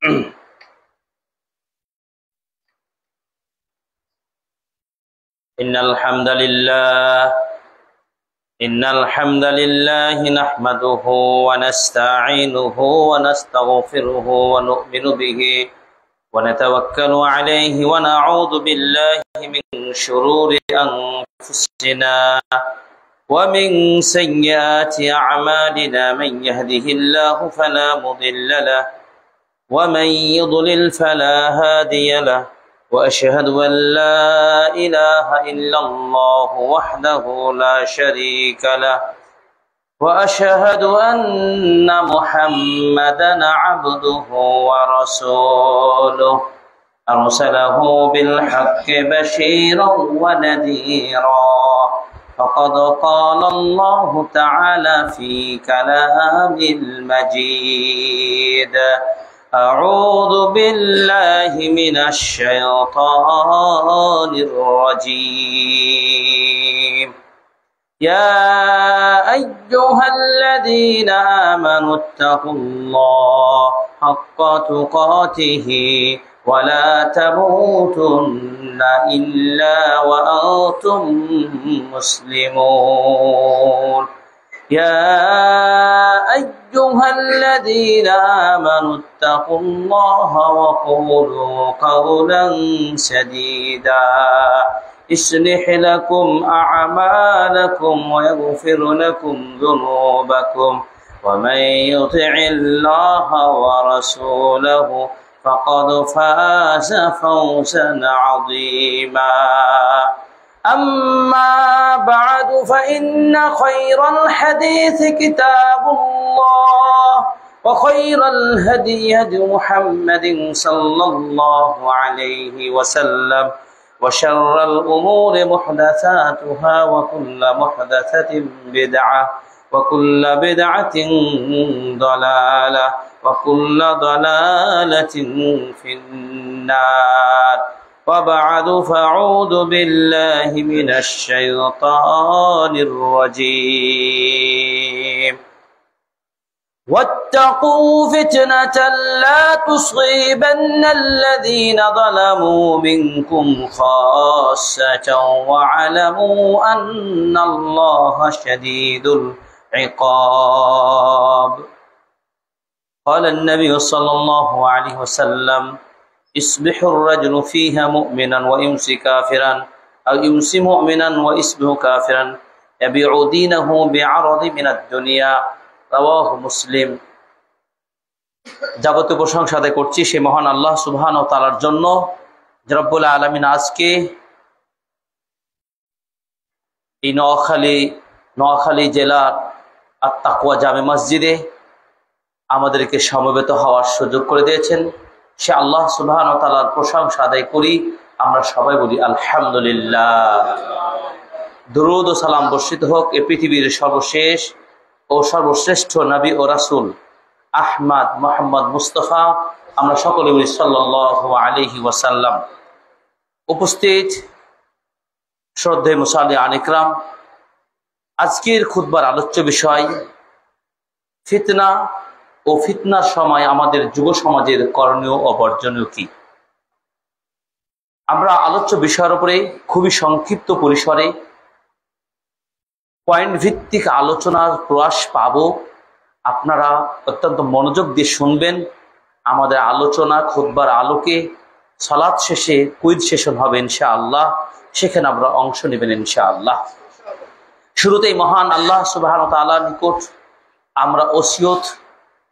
إن الحمد لله نحمده ونستعينه ونستغفره ونؤمن به ونتوكل عليه ونعوذ بالله من شرور أنفسنا ومن سيئات أعمالنا من يهده الله فلا مضل له ومن يضلل فلا هادي له وأشهد أن لا إله إلا الله وحده لا شريك له وأشهد أن محمدا عبده ورسوله أرسله بالحق بشيرا ونذيرا فقد قال الله تعالى في كلام المجيد أعوذ بالله من الشيطان الرجيم يا أيها الذين آمنوا اتقوا الله حق تقاته ولا تموتن إلا وأنتم مسلمون يا أيها الذين آمنوا اتقوا الله وقولوا قولا سديدا يصلح لكم أعمالكم ويغفر لكم ذنوبكم ومن يطع الله ورسوله فقد فاز فوزا عظيما أما بعد فإن خير الحديث كتاب الله وخير الهدي هدي محمد صلى الله عليه وسلم وشر الأمور محدثاتها وكل محدثة بدعة وكل بدعة ضلالة وكل ضلالة في النار وبعد فأعوذ بالله من الشيطان الرجيم واتقوا فتنة لا تصيبن الذين ظلموا منكم خاصة واعلموا أن الله شديد العقاب قال النبي صلى الله عليه وسلم يصبح الرجل فيها مؤمنا ويمسي كافرا أو يمسي مؤمنا ويصبح كافرا يبيع دينه بعرض من الدنيا رواه মুসলিম। যাবতীয় প্রশংসা আদায় করছি সেই মহান আল্লাহ সুবহানাহু ওয়া তাআলার জন্য যে রব্বুল আলামিন আজকে এই নোয়াখালী জেলার আত-তাকওয়া জামে মসজিদে আমাদেরকে সমবেত হওয়ার সুযোগ করে দিয়েছেন। সে আল্লাহ সুবহানাহু ওয়া তাআলার প্রশংসা আদায় করি। আমরা সবাই বলি আলহামদুলিল্লাহ। দরুদ ও সালাম বর্ষিত হোক এই পৃথিবীর সর্বশেষ ও সর্বশ্রেষ্ঠ নবী ও রাসূল আহমদ মুহাম্মদ মুস্তাফা আমরা সকলে বলি সাল্লাল্লাহু আলাইহি ওয়াসাল্লাম। উপস্থিত শ্রদ্ধেয় মুসাল্লিয়ান ইকরাম, আজকের খুতবার আলোচ্য বিষয় ফিতনা ও ফিতনার সময় আমাদের যুব সমাজের করণীয় ও বর্জনীয় কি। আমরা আলোচ্য বিষয়ের উপরে খুবই সংক্ষিপ্ত পরিসরে পয়েন্ট ভিত্তিক আলোচনার প্রয়াস পাব। আপনারা অত্যন্ত মনোযোগ দিয়ে শুনবেন। আমাদের আলোচনা খুতবার আলোকে সালাত শেষে কুইজ সেশন হবে ইনশাআল্লাহ, সেখানে আমরা অংশ নেবেন ইনশাআল্লাহ। শুরুতেই মহান আল্লাহ সুবহানাহু ওয়া তাআলার নিকট আমরা ওসিয়ত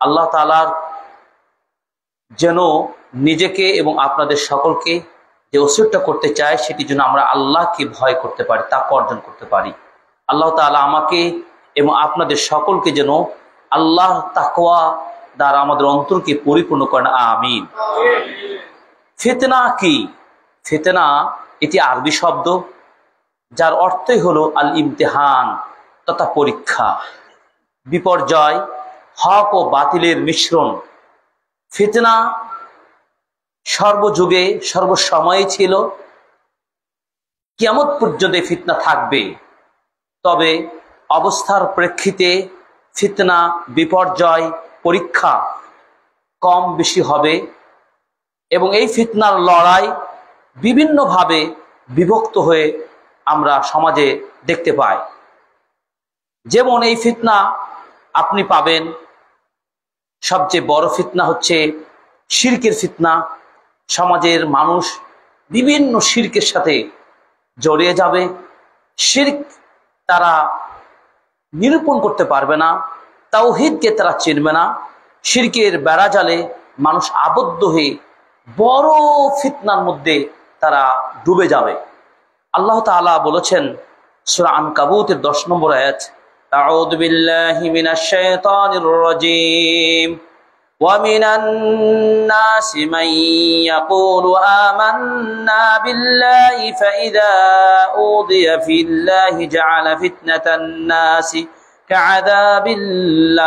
আল্লাহ তাআলার যেন নিজেকে এবং আপনাদের সকলকে যে ওসিয়তটা করতে চায় সেটি যেন আমরা আল্লাহকে ভয় করতে পারি, তাকওয়া অর্জন করতে পারি। আল্লাহ তাআলা আমাকে এবং আপনাদের সকলকে যেন আল্লাহ তাকওয়া দ্বারা আমাদের অন্তরকে পরিপূর্ণ করেন, আমিন। ফিতনা কি? ফিতনা এটি আরবি শব্দ যার অর্থই হলো আল ইমতিহান তথা পরীক্ষা, বিপর্যয়, হক ও বাতিলের মিশ্রণ। ফিতনা সর্বযুগে সর্বসময়ে ছিল, কিয়ামত পর্যন্ত ফিতনা থাকবে। তবে অবস্থার প্রেক্ষিতে ফিতনা, বিপর্যয়, পরীক্ষা কম বেশি হবে, এবং এই ফিতনার লড়াই বিভিন্নভাবে বিভক্ত হয়ে আমরা সমাজে দেখতে পাই। যেমন এই ফিতনা আপনি পাবেন, সবচেয়ে বড় ফিতনা হচ্ছে শিরকের ফিতনা। সমাজের মানুষ বিভিন্ন শিরকের সাথে জড়িয়ে যাবে। শিরক তারা নিরূপণ করতে পারবে না, তাওহীদকে তারা চিনবে না। শিরকের বেড়াজালে মানুষ আবদ্ধ হয়ে বড় ফিতনার মধ্যে তারা ডুবে যাবে। আল্লাহ তাআলা বলেছেন সূরা আনকাবুতের 10 নম্বর আয়াত, আউযু বিল্লাহি মিনাশ শাইতানির রাজীম ওয়া মিনান নাসি মান ইয়াকুলু আমান্না বিল্লাহি ফাইযা উযিয়া ফিল্লাহি জাআলা ফিতনাতান নাসি কাআযাবিল্লাহ।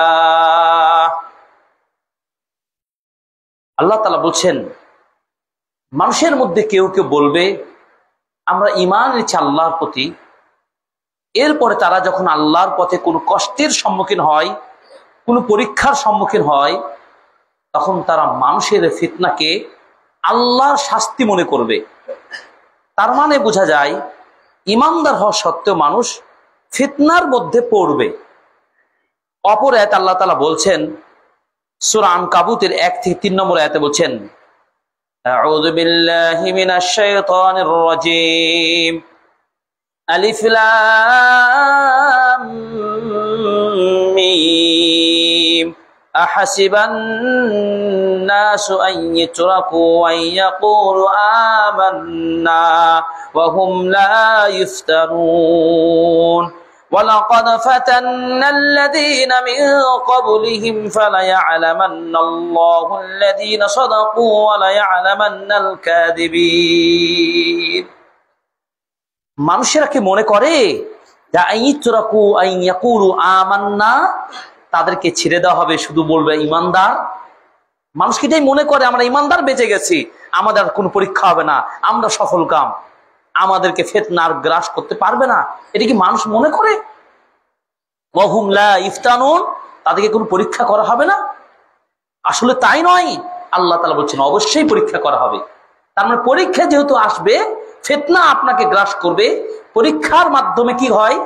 আল্লাহ তাআলা বলছেন মানুষের মধ্যে কেউ কেউ বলবে আমরা ঈমান এনেছি আল্লাহর প্রতি, এরপরে তারা যখন আল্লাহর পথে কোনো কষ্টের সম্মুখীন হয়, কোনো পরীক্ষার সম্মুখীন হয়, তখন তারা মানুষের ফিতনাকে আল্লাহর শাস্তি মনে করবে। তার মানে বোঝা যায় ঈমানদার হওয়া সত্ত্বেও মানুষ ফিতনার মধ্যে পড়বে। অপর আয়াত আল্লাহ তাআলা বলছেন সূরা আনকাবুতের 1 থেকে 3 নম্বর আয়াতে বলছেন, আউযু বিল্লাহি মিনাশ শাইতানির রাজীম আলিফ লাম মিম আহাসিবান নাসু আন ইউতরাকু আন ইয়াকুলু আমান্না ওয়া হুম লা ইফতানুন وَلَقَدْ فَتَنَّا الَّذِينَ مِنْ قَبْلِهِمْ فَلَيَعْلَمَنَّ اللَّهُ الَّذِينَ صَدَقُوا وَلَيَعْلَمَنَّ الْكَاذِبِينَ। মানুষেরা কি মনে করে যে আইয়ুতরাকু আন ইয়াকুলু আমান্না, তাদেরকে ছেড়ে দেওয়া হবে, শুধু বলবে ঈমানদার। মানুষ কি এটাই মনে করে আমরা ঈমানদার বেঁচে গেছি, আমাদের কোনো পরীক্ষা হবে না, আমরা সফল কাম, আমাদেরকে ফিতনার গ্রাস করতে পারবে না? এটা কি মানুষ মনে করে? ওয়া হুম লা ইফতানুন, তাদেরকে কোনো পরীক্ষা করা হবে না? আসলে তাই নয়। আল্লাহ তাআলা বলছেন অবশ্যই পরীক্ষা করা হবে। তার মানে পরীক্ষা যেহেতু আসবে, ফিতনা আপনাকে গ্রাস করবে, পরীক্ষার মাধ্যমে কি হয়?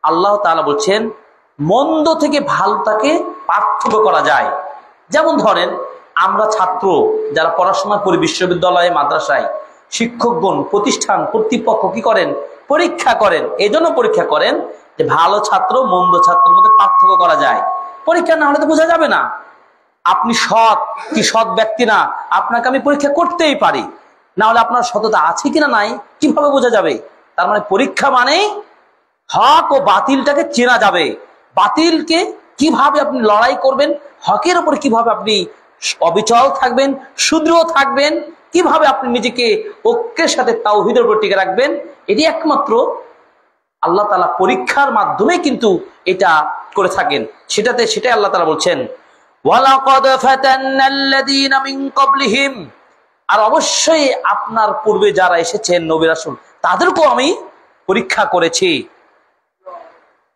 আল্লাহ তাআলা বলছেন মন্দ থেকে ভালোটাকে পার্থক্য করা যায়। যেমন ধরেন আমরা ছাত্র যারা পড়াশোনা করি বিশ্ববিদ্যালয়ে, মাদ্রাসায়, শিক্ষকগণ, প্রতিষ্ঠান কর্তৃপক্ষ কি করেন? পরীক্ষা করেন। এজন্য পরীক্ষা করেন যে ভালো ছাত্র মন্দ ছাত্রের মধ্যে পার্থক্য করা যায়। পরীক্ষা না হলে তো বোঝা যাবে না আপনি সৎ কি সৎ ব্যক্তি না। আপনাকে আমি পরীক্ষা করতেই পারি, না হলে আপনার সততা আছে কিনা নাই কিভাবে বোঝা যাবে? তার মানে পরীক্ষা মানে হক ও বাতিলটাকে চেনা যাবে। বাতিলকে কিভাবে আপনি লড়াই করবেন, হকের উপর কিভাবে আপনি অবিচল থাকবেন, সুদৃঢ় থাকবেন, কিভাবে আপনি নিজেকে ঐক্যের সাথে তাওহীদের উপর টিকে রাখবেন, এটি একমাত্র আল্লাহ তাআলা পরীক্ষার মাধ্যমে কিন্তু এটা করে থাকেন। সেটাই আল্লাহ তাআলা বলছেন ওয়ালাকাদ ফাতান্নাল্লাযীনা মিন ক্বাবলিহিম, আর অবশ্যই আপনার পূর্বে যারা এসেছেন নবী রাসূল, তাদেরকেও আমি পরীক্ষা করেছি।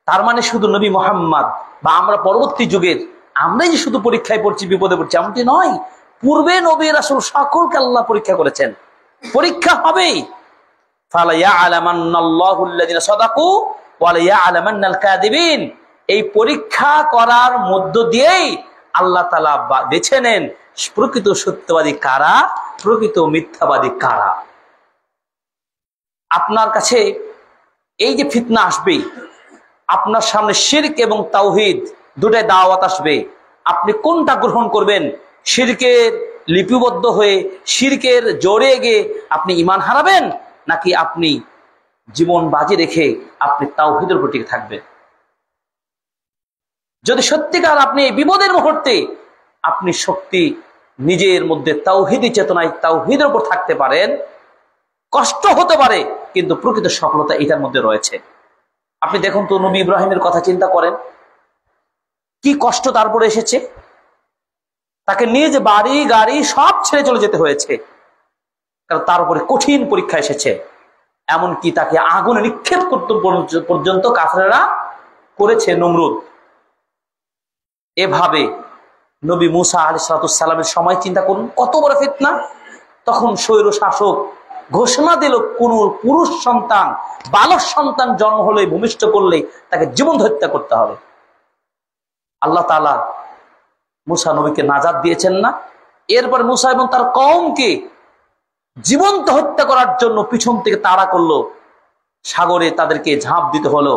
তার মানে শুধু নবী মুহাম্মদ বা আমরা পরবর্তী যুগের আমরাই যে শুধু পরীক্ষায় পড়ছি, বিপদে পড়ছি, এমনটি নয়। পূর্বে নবী রাসূল সকলকে আল্লাহ পরীক্ষা করেছেন, পরীক্ষা হবেই। ফালায়ালামান্নাল্লাহু আল্লাযীনা সাদাকু ওয়া লায়ালামান্নাল কাযিবিন। এই পরীক্ষা করার মধ্য দিয়েই আল্লাহ তাআলা বেছে নেন প্রকৃত সত্যবাদী কারা, প্রকৃত মিথ্যাবাদী কারা। আপনার কাছে এই যে ফিতনা আসবে, আপনার সামনে শিরক এবং তাওহীদ দুটাই দাওয়াত আসবে, আপনি কোনটা গ্রহণ করবেন? শিরকের লিপিবদ্ধ হয়ে শিরকের জড়িয়ে গিয়ে আপনি ঈমান হারাবেন, নাকি আপনি জীবন বাজি রেখে আপনি তাওহীদের উপর টিকে থাকবেন? যদি সত্যিকার আপনি এই বিপদের মুহূর্তে আপনি শক্তি নিজের মধ্যে তাওহীদি চেতনায় তাওহীদের উপর থাকতে পারেন, কষ্ট হতে পারে কিন্তু প্রকৃত সফলতা এটার মধ্যে রয়েছে। আপনি দেখুন তো নবী ইব্রাহিমের কথা চিন্তা করেন, কি কষ্ট তারপরে এসেছে। তাকে নিয়ে যে বাড়ি গাড়ি সব ছেড়ে চলে যেতে হয়েছে, কারণ তার উপরে কঠিন পরীক্ষা এসেছে। এমনকি তাকে আগুনে নিক্ষেপ করতে পর্যন্ত কাফেররা করেছে নমরুদ। এভাবে নবী মুসা আলাইহিস সালামের সময় চিন্তা করুন, কত বড় ফিতনা। তখন স্বৈর শাসক ঘোষণা দিল, কোন পুরুষ সন্তান, বালক সন্তান জন্ম হলে, ভূমিষ্ঠ করলে তাকে জীবন হত্যা করতে হবে। আল্লাহ তাআলা মুসা নবীকে নাজাত দিয়েছেন না? এরপর মুসা এবং তার কওমকে জীবন্ত হত্যা করার জন্য পিছন থেকে তাড়া করলো, সাগরে তাদেরকে ঝাঁপ দিতে হলো।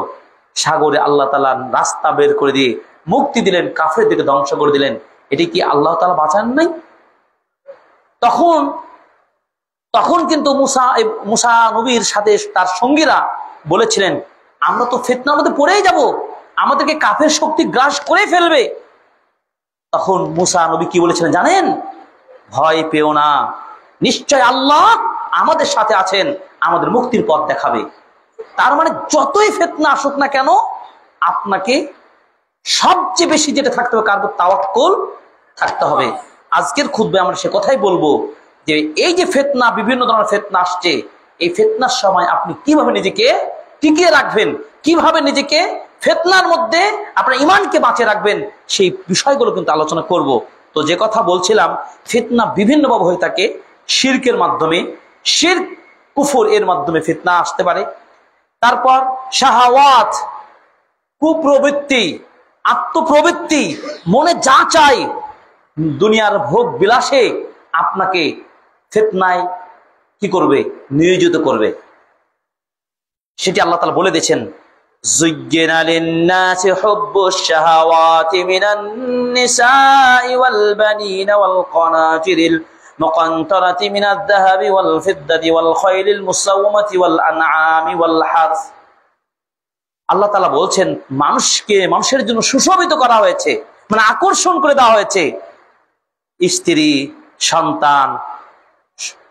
সাগরে আল্লাহ তাআলা রাস্তা বের করে দিয়ে মুক্তি দিলেন, কাফেরদেরকে ধ্বংস করে দিলেন। এটি কি আল্লাহ তাআলা বাঁচান নাই? তখন কিন্তু মুসা নবীর সাথে তার সঙ্গীরা বলেছিলেন, আমরা তো ফিতনার মধ্যে পড়েই যাব, আমাদেরকে কাফের শক্তি গ্রাস করে ফেলবে। তখন মুসা নবী কি বলেছিলেন জানেন? ভয় পেও না, নিশ্চয় আল্লাহ আমাদের সাথে আছেন, আমাদের মুক্তির পথ দেখাবে। তার মানে যতই ফিতনা আসুক না কেন, আপনাকে সবচেয়ে বেশি যেটা থাকতে হবে, কার উপর তাওয়াক্কুল থাকতে হবে। আজকের খুতবায় আমরা সে কথাই বলবো যে এই যে ফিতনা, বিভিন্ন ধরনের ফিতনা আসছে, এই ফিতনার সময় আপনি কিভাবে নিজেকে টিকিয়ে রাখবেন, কিভাবে নিজেকে ফিতনার মধ্যে আপনার ঈমানকে বাঁচিয়ে রাখবেন, সেই বিষয়গুলো কিন্তু আলোচনা করব। তো যে কথা বলছিলাম, ফিতনা বিভিন্নভাবে হয়ে থাকে। শিরকের মাধ্যমে, শিরক কুফর এর মাধ্যমে ফিতনা আসতে পারে। তারপর শাহাওয়াত, কুপ্রবৃত্তি, আত্মপ্রবৃত্তি, মনে যা চাই দুনিয়ার ভোগ বিলাসে আপনাকে ফিতনায় কি করবে? নিয়োজিত করবে। সেটি আল্লাহ তাআলা বলে দিয়েছেন, যুয়্যিনা লিন-নাসি হুব্বুশ শাহাওয়াতি মিনান নিসাই ওয়াল বানিনা ওয়াল কানাতিরিল মুকানতারাতি মিনাদ যাহাবি ওয়াল ফিদ্দাতি ওয়াল খাইলিল মুসাওয়ামাতি ওয়াল আনআমি ওয়াল হারস। আল্লাহ তাআলা বলছেন, মানুষের জন্য সুশোভিত করা হয়েছে, মানে আকর্ষণ করে দেওয়া হয়েছে স্ত্রী, সন্তান,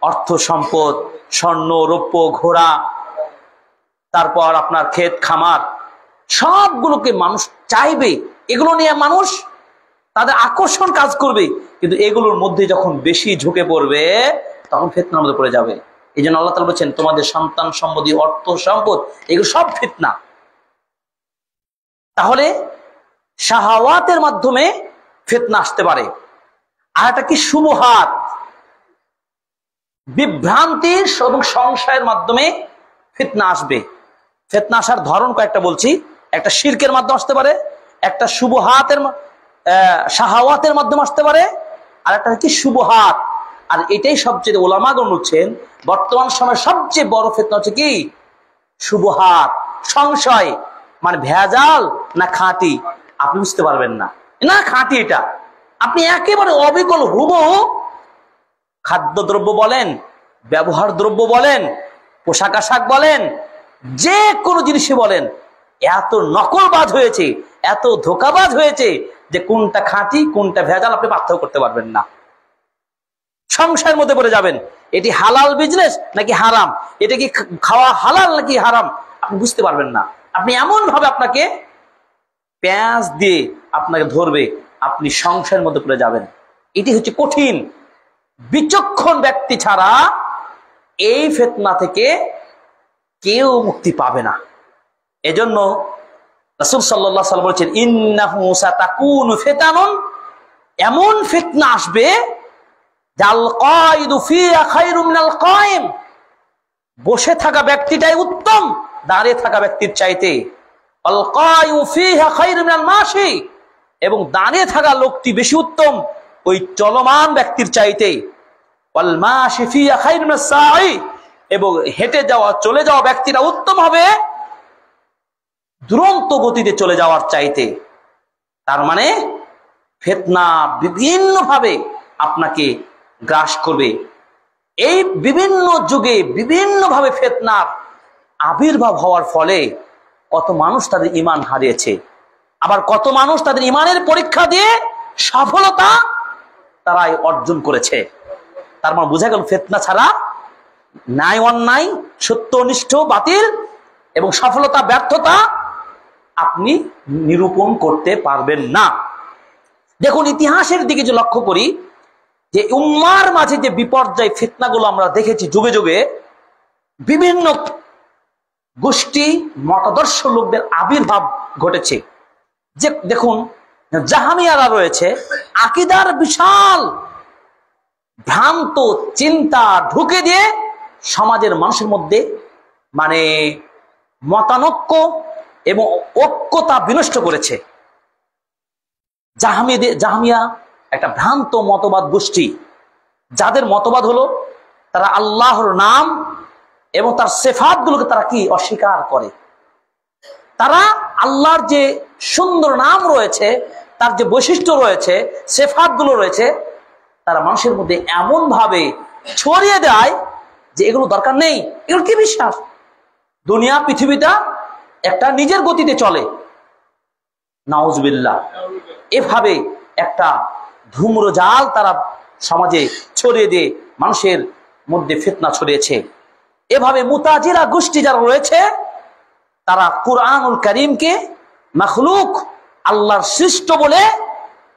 অর্থ সম্পদ, স্বর্ণ, রৌপ্য, ঘোড়া, তারপর আপনার ক্ষেত খামার, সবগুলোকে মানুষ চাইবে। এগুলো নিয়ে মানুষ তাদের আকর্ষণ কাজ করবে, কিন্তু এগুলোর মধ্যে যখন বেশি ঝুঁকে পড়বে তখন ফিতনার মধ্যে পড়ে যাবে। এই জন্য আল্লাহ তাআলা বলছেন, তোমাদের সন্তান সম্পত্তি, অর্থ সম্পদ, এগুলো সব ফিতনা। তাহলে শাহাওয়াতের মাধ্যমে ফিতনা আসতে পারে। আর এটা কি? শুবহাত, বিভ্রান্তি এবং সংশয়ের মাধ্যমে ফিতনা আসবে। ফিতনা আসার ধরন কয়েকটা বলছি। একটা শিরকের মাধ্যমে আসতে পারে, একটা শুবহাতের শাহাওয়াতের মাধ্যমে আসতে পারে, আর একটা কি? শুবহাত। আর এটাই সবচেয়ে ওলামাগণ বলছেন বর্তমান সময়ে সবচেয়ে বড় ফিতনা হচ্ছে কি? শুবহাত, সংশয়, মানে ভেজাল না খাঁটি আপনি বুঝতে পারবেন না, না খাঁটি এটা। আপনি একেবারে অবিকল হুবহু খাদ্যদ্রব্য বলেন, ব্যবহার দ্রব্য বলেন, পোশাক আশাক বলেন, যে কোনো জিনিসই বলেন, এত নকলবাজ হয়েছে, এত ধোকাবাজ হয়েছে যে কোনটা খাঁটি কোনটা ভেজাল আপনি পার্থক্য করতে পারবেন না। সংশয়ের মধ্যে পড়ে যাবেন, এটি হালাল বিজনেস নাকি হারাম, এটা কি খাওয়া হালাল নাকি হারাম আপনি বুঝতে পারবেন না। আপনি এমন ভাবে আপনাকে পেঁয়াজ দিয়ে আপনাকে ধরবে, আপনি সংশয়ের মধ্যে পড়ে যাবেন। এটি হচ্ছে কঠিন। বিচক্ষণ ব্যক্তি ছাড়া এই ফিতনা থেকে কেউ মুক্তি পাবে না। এজন্য রাসূল সাল্লাল্লাহু আলাইহি ওয়াসাল্লাম বলেছেন, ইন্নাহু সাতাকুনু ফিতানুন, এমন ফিতনা আসবে জাল কায়িদু ফিহা খায়রুম মিনাল কায়েম, বসে থাকা ব্যক্তিটাই উত্তম দাঁড়িয়ে থাকা ব্যক্তির চাইতে। আল কায়িমু ফিহা খায়রুম মিনাল মাশি, এবং দাঁড়িয়ে থাকা লোকটি বেশি উত্তম ওই চলমান ব্যক্তির চাইতে। ওয়াল মাশি ফিহা খায়রুম মিনাস সাই, এবং হেঁটে যাওয়া, চলে যাওয়া ব্যক্তিরা উত্তম হবে দুরন্ত গতিতে চলে যাওয়ার চাইতে। তার মানে ফিতনা বিভিন্ন ভাবে আপনাকে গ্রাস করবে। এই বিভিন্ন যুগে বিভিন্ন ভাবে ফিতনার আবির্ভাব হওয়ার ফলে কত মানুষ তাদের ঈমান হারিয়েছে, আবার কত মানুষ তাদের ঈমানের পরীক্ষা দিয়ে সফলতা তারাই অর্জন করেছে। তার মানে বোঝা গেল ফিতনা ছাড়া ন্যায় অন্যায়, সত্যনিষ্ঠ বাতিল এবং সফলতা ব্যর্থতা আপনি নিরূপণ করতে পারবেন না। দেখুন, ইতিহাসের দিকে যে লক্ষ্য করি, যে উম্মার মাঝে যে বিপর্যয় ফিতনাগুলো আমরা দেখেছি যুগে যুগে, বিভিন্ন গোষ্ঠী মতাদর্শ লোকদের আবির্ভাব ঘটেছে। যে দেখুন, জাহামিয়ারা রয়েছে, আকীদার বিশাল ভ্রান্ত চিন্তা ঢুকে দিয়ে সমাজের মানুষের মধ্যে মানে মতানৈক্য এবং ঐক্যতা বিনষ্ট করেছে। জাহামিয়া একটা ভ্রান্ত মতবাদ গোষ্ঠী, যাদের মতবাদ হলো তারা আল্লাহর নাম এবং তার সিফাত গুলোকে তারা কি অস্বীকার করে। তারা আল্লাহর যে সুন্দর নাম রয়েছে, তার যে বৈশিষ্ট্য রয়েছে, সিফাত গুলো রয়েছে, তারা মানুষের মধ্যে এমন ভাবে ছড়িয়ে দেয় যে এগুলো দরকার নেই, এগুলো কি বিশ্বাস। দুনিয়া পৃথিবীটা একটা নিজের গতিতে চলে, নাউজুবিল্লাহ। এভাবে একটা ধূম্রজাল তারা সমাজে ছড়িয়ে দিয়ে মানুষের মধ্যে ফিতনা ছড়িয়েছে। এভাবে মুতাজিলা গোষ্ঠী যারা রয়েছে, তারা কুরআনুল কারীমকে মাখলুক, আল্লাহর সৃষ্ট বলে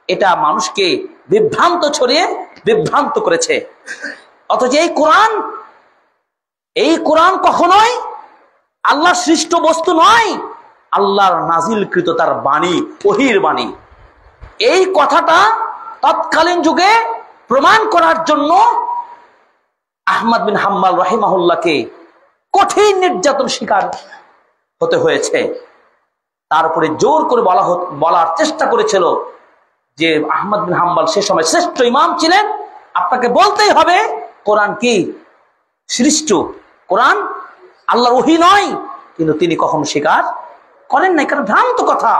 এটা মানুষকে বিভ্রান্ত ছড়িয়ে বিভ্রান্ত করেছে। অথচ এই কোরআন কখনোই আল্লাহর সৃষ্ট বস্তু নয়, আল্লাহর নাজিলকৃত তার বাণী, ওহীর বাণী। এই কথাটা তৎকালীন যুগে প্রমাণ করার জন্য আহমদ বিন হাম্বল রাহিমাহুল্লাহকে কঠিন নির্যাতন শিকার হতে হয়েছে। তারপরে জোর করে বলার চেষ্টা করেছিল যে আহমদ বিন হাম্বল সে সময় শ্রেষ্ঠ ইমাম ছিলেন, আপনাকে বলতেই হবে কোরআন কি সৃষ্ট, কোরআন আল্লাহর ওহী নয়। কিন্তু তিনি কখনো স্বীকার করেন নাই, কারণ ভ্রান্ত কথা।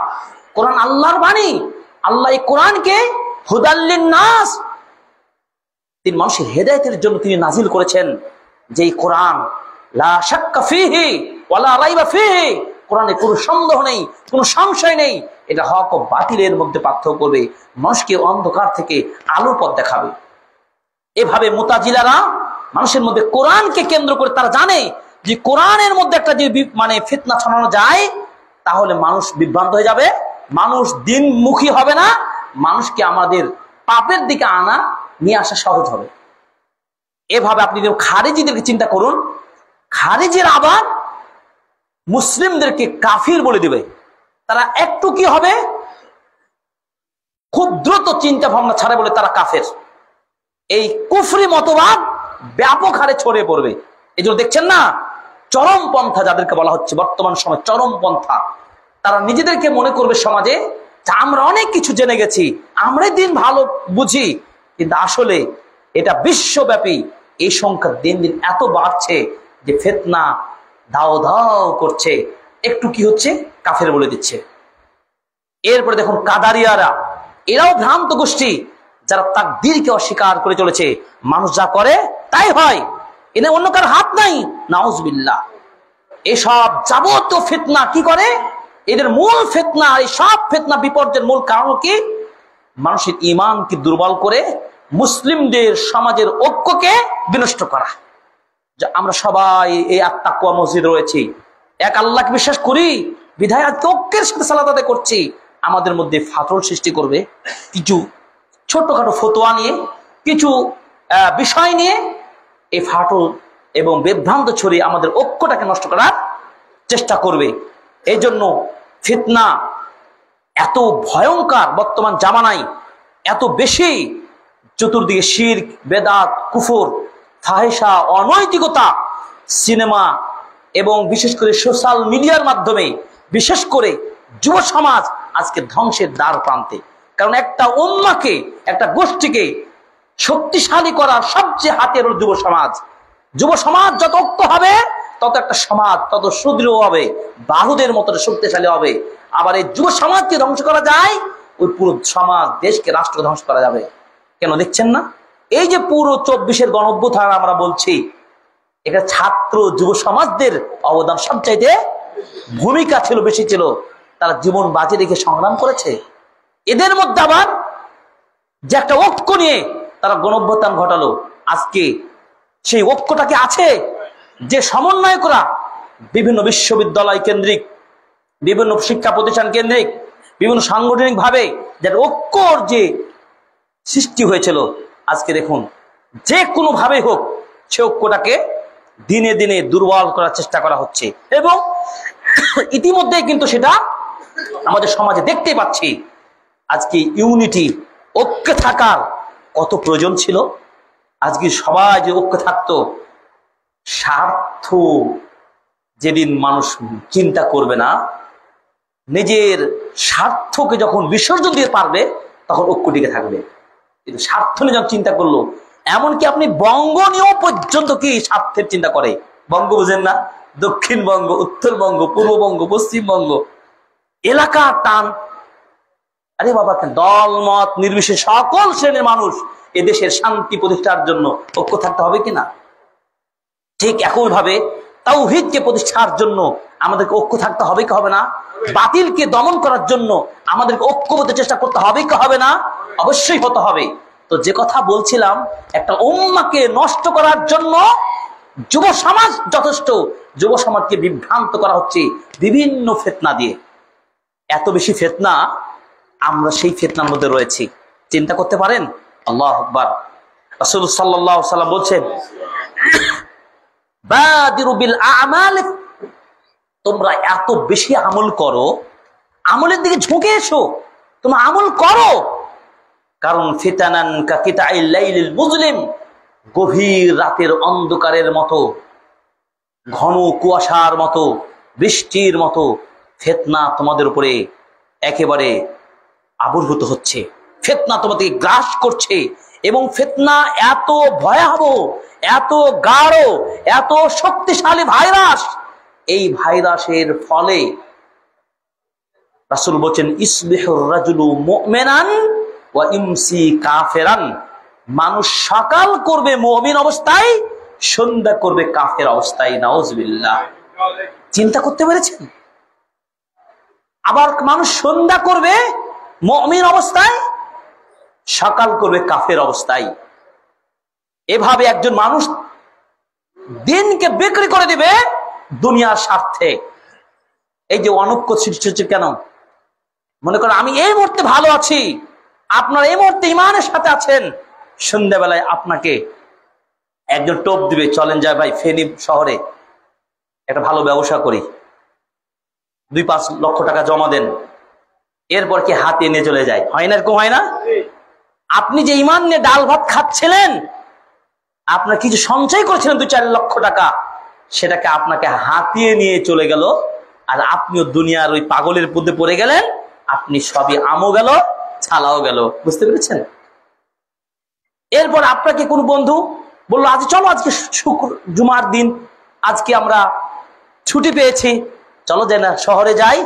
কোরআন আল্লাহর বাণী, আল্লাহ এই কোরআনকে হুদাল লিন-নাস, তিনি মানুষের হেদায়েতের জন্য তিনি নাজিল করেছেন। যে কোরআন লা শাক্কা ফীহি ওয়ালা রাইবা ফীহি, কোরআনে কোনো সন্দেহ নেই, কোনো সংশয় নেই, এটা হক ও বাতিলের মধ্যে পার্থক্য করবে, মানুষকে অন্ধকার থেকে আলোর পথ দেখাবে। এভাবে মুতাজিলারা মানুষের মধ্যে কোরআনকে কেন্দ্র করে তারা জানে যে কোরআনের মধ্যে একটা যে মানে ফিতনা ছড়ানো যায়, তাহলে মানুষ বিভ্রান্ত হয়ে যাবে, মানুষ দিনমুখী হবে না, মানুষকে আমাদের পাপের দিকে নিয়ে আসা সহজ হবে। এভাবে আপনি খারিজিদেরকে চিন্তা করুন, খারিজির আবার মুসলিমদেরকে কাফির বলে দিবে। তারা একটু কি হবে, খুব দ্রুত চিন্তা ভাবনা ছাড়ে বলে তারা কাফের। এই কুফরি মতবাদ ব্যাপক হারে ছড়িয়ে পড়বে। এই জন্য দেখছেন না, চরমপন্থা যাদেরকে বলা হচ্ছে বর্তমান সময় চরমপন্থা, তারা নিজেদেরকে মনে করবে সমাজে আমরা অনেক কিছু জেনে গেছি, আমরাই দিন ভালো বুঝি, কিন্তু আসলে এটা বিশ্বব্যাপী এই সংখ্যা দিন দিন এত বাড়ছে যে ফিতনা দাও দাও করছে, একটু কি হচ্ছে কাফের বলে দিচ্ছে। এরপরে দেখুন কাদারিয়ারা, এরাও ভ্রান্ত গোষ্ঠী, যারা তাকদীরকে অস্বীকার করে চলেছে, মানুষ যা করে তাই হয়, এনে অন্য কার হাত নাই, নাউজুবিল্লাহ। এসব যাবতীয় ফিতনা কি করে, এদের মূল ফিতনা, এই সব ফিতনা বিপর্যয়ের মূল কারণ কি, মানুষের ঈমানকে দুর্বল করে মুসলিমদের সমাজের ঐক্যকে বিনষ্ট করা। আমরা সবাই এই আত্মাকুয়া মসজিদ রয়েছি, এক আল্লাহকে বিশ্বাস করি, বিধায় ঐক্যের সাথে সালাত আদায় করছি, আমাদের মধ্যে ফাটল সৃষ্টি করবে কিছু ছোটখাটো ফতোয়া নিয়ে, কিছু বিষয় নিয়ে এই ফাটল এবং বিভ্রান্ত ছড়িয়ে আমাদের ঐক্যটাকে নষ্ট করার চেষ্টা করবে। এই জন্য ফিতনা এত ভয়ঙ্কর বর্তমান জামানায়, এত বেশি, চতুর্দিকে শিরক, বেদাত, কুফর, ফাহিশা, অনৈতিকতা, সিনেমা এবং বিশেষ করে সোশ্যাল মিডিয়ার মাধ্যমে বিশেষ করে যুব সমাজ আজকে ধ্বংসের দ্বার প্রান্তে। কারণ একটা উম্মাহকে, একটা গোষ্ঠীকে শক্তিশালী করার সবচেয়ে হাতের হল যুব সমাজ। যুব সমাজ যত ঐক্য হবে, তত একটা সমাজ তত সুদৃঢ় হবে, বাহুদের মতো শক্তিশালী হবে। আবার এই যুব সমাজকে ধ্বংস করা যায়, ওই পুরো সমাজ, দেশকে, রাষ্ট্র ধ্বংস করা যাবে। কেন দেখছেন না, এই যে পুরো 24-এর গণঅভ্যুত্থান আমরা বলছি, এটা ছাত্র যুব সমাজদের অবদান সবচাইতে ভূমিকা ছিল, বেশি ছিল। তারা জীবন বাজি রেখে সংগ্রাম করেছে। এদের মধ্যে আবার যে একটা ঐক্য নিয়ে তারা গণঅভ্যুত্থান ঘটালো, আজকে সেই ঐক্যটাকে আছে যে সমন্বয়করা বিভিন্ন বিশ্ববিদ্যালয় কেন্দ্রিক, বিভিন্ন শিক্ষা প্রতিষ্ঠান কেন্দ্রিক, বিভিন্ন সাংগঠনিক ভাবে যার ঐক্যর যে সৃষ্টি হয়েছিল, আজকে দেখুন যে কোনো ভাবে হোক সে ঐক্যটাকে দিনে দিনে দুর্বল করার চেষ্টা করা হচ্ছে। এবং ইতিমধ্যে কিন্তু সেটা আমাদের সমাজে দেখতে পাচ্ছি। আজকে ইউনিটি, ঐক্য থাকার কত প্রয়োজন ছিল। আজকে সবাই যে ঐক্য থাকতো, স্বার্থ যেদিন মানুষ চিন্তা করবে না, নিজের স্বার্থকে যখন বিসর্জন দিয়ে পারবে, তখন ঐক্য টিকে থাকবে। কিন্তু স্বার্থ নিয়ে যখন চিন্তা করলো, এমনকি আপনি বঙ্গ নিয়েও পর্যন্ত কি স্বার্থের চিন্তা করে। বঙ্গ বুঝেন না? দক্ষিণবঙ্গ, উত্তরবঙ্গ, পূর্ববঙ্গ, পশ্চিমবঙ্গ, এলাকার টান। আরে বাবা, দল মত নির্বিশেষে সকল শ্রেণীর মানুষ এদেশের শান্তি প্রতিষ্ঠার জন্য ঐক্য থাকতে হবে কিনা? ঠিক একইভাবে তাওহীদকে প্রতিষ্ঠার জন্য আমাদেরকে ঐক্য থাকতে হবে কি হবে না? বাতিলকে দমন করার জন্য আমাদেরকে ঐক্যবদ্ধ চেষ্টা করতে হবে কি হবে না? অবশ্যই হতে হবে। তো যে কথা বলছিলাম, একটা উম্মাহকে নষ্ট করার জন্য যুব সমাজ যথেষ্ট। যুব সমাজকে বিভ্রান্ত করা হচ্ছে বিভিন্ন ফিতনা দিয়ে। এত বেশি ফিতনা, আমরা সেই ফিতনার মধ্যে রয়েছি। চিন্তা করতে পারেন? আল্লাহু আকবার। রাসূল সাল্লাল্লাহু আলাইহি ওয়াসাল্লাম বলছেন, বাদিরু বিল আ'মাল, তোমরা এত বেশি আমল করো, আমলের দিকে ঝুঁকে এসো, তোমরা আমল করো। কারণ ফিতানান কাকিতাইল লাইলিল মুজলিম, গভীর রাতের অন্ধকারের মতো, ঘন কুয়াশার মতো, বৃষ্টির মতো ফিতনা তোমাদের উপরে একেবারে আবির্ভূত হচ্ছে। ফিতনা তোমাদেরকে গ্রাস করছে, এবং ফিতনা এত ভয়াবহ, এত গাঢ়, এত শক্তিশালী ভাইরাস। এই ভাইরাসের ফলে রাসূল বলেন, ইসবিহুর রাজুলু মুমিনান ওয়া ইমসি কাফিরান, মানুষ সকাল করবে মুমিন অবস্থায়, সন্ধ্যা করবে কাফের অবস্থায়। নাউজুবিল্লাহ। চিন্তা করতে পেরেছেন? আবার মানুষ সন্ধ্যা করবে মুমিন অবস্থায়, সকাল করবে কাফের অবস্থায়। এভাবে একজন মানুষ দিনকে বিক্রি করে দিবে দুনিয়ার স্বার্থে। এই যে অনৈক্য সৃষ্টি হচ্ছে কেন? মনে করেন আমি এই মুহূর্তে ভালো আছি, আপনার এই মুহূর্তে ইমানের সাথে আছেন, সন্ধ্যাবেলায় আপনাকে একজন টোপ দিবে, চলেন যায় ভাই ফেনী শহরে একটা ভালো ব্যবসা করি, 2-5 লক্ষ টাকা জমা দেন, এরপর কি হাতে নিয়ে চলে যায়। হয় না? এরকম হয় না? আপনি যে ইমান নিয়ে ডাল ভাত খাচ্ছিলেন, আপনার কিছু সঞ্চয় করেছিলেন 2-4 লক্ষ টাকা, সেটাকে আপনাকে হাতিয়ে নিয়ে চলে গেল, আর আপনিও দুনিয়ার ওই পাগলের মধ্যে পড়ে গেলেন। আপনি সবই আমও গেল, ছালাও গেল। বুঝতে পেরেছেন? এরপর আপনাকে কোন বন্ধু বললো, আজ চলো, আজকে জুমার দিন, আজকে আমরা ছুটি পেয়েছি, চলো যাই না শহরে যাই,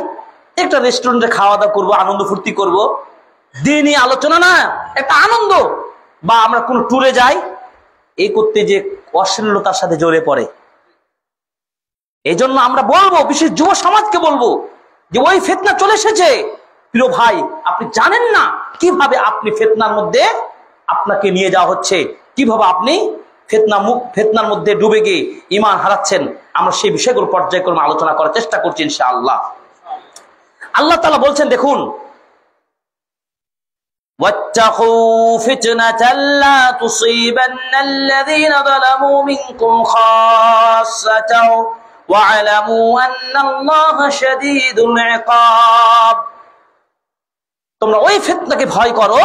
একটা রেস্টুরেন্টে খাওয়া দাওয়া করবো, আনন্দ ফুর্তি করবো। দিনই আলোচনা না, একটা আনন্দ। বা আমরা কোন ট্যুরে যাই, এই করতে যে অশ্লীলতার সাথে জড়ে পড়ে। এই জন্য আমরা বলবো, বিশেষ যুব সমাজকে বলবো, যে ওই ফিতনা চলে এসেছে। প্রিয় ভাই, আপনি জানেন না কিভাবে আপনি ফিতনার মধ্যে আপনাকে নিয়ে যাওয়া হচ্ছে, কিভাবে আপনি ফিতনার মধ্যে ডুবে গিয়ে ঈমান হারাচ্ছেন। আমরা সেই বিষয়গুলো পর্যায়ক্রমে আলোচনা করার চেষ্টা করছি ইনশাআল্লাহ। আল্লাহ তাআলা বলছেন, দেখুন, ওয়াত্তাকু ফিতনাতাল লা তুসিবান্নাল্লাযীনা যালামু মিনকুম খাসসাতাও ওয়া'লামু আন্নাল্লাহা শাদীদুল ইকাব। তোমরা ওই ফিতনাকে ভয় করো,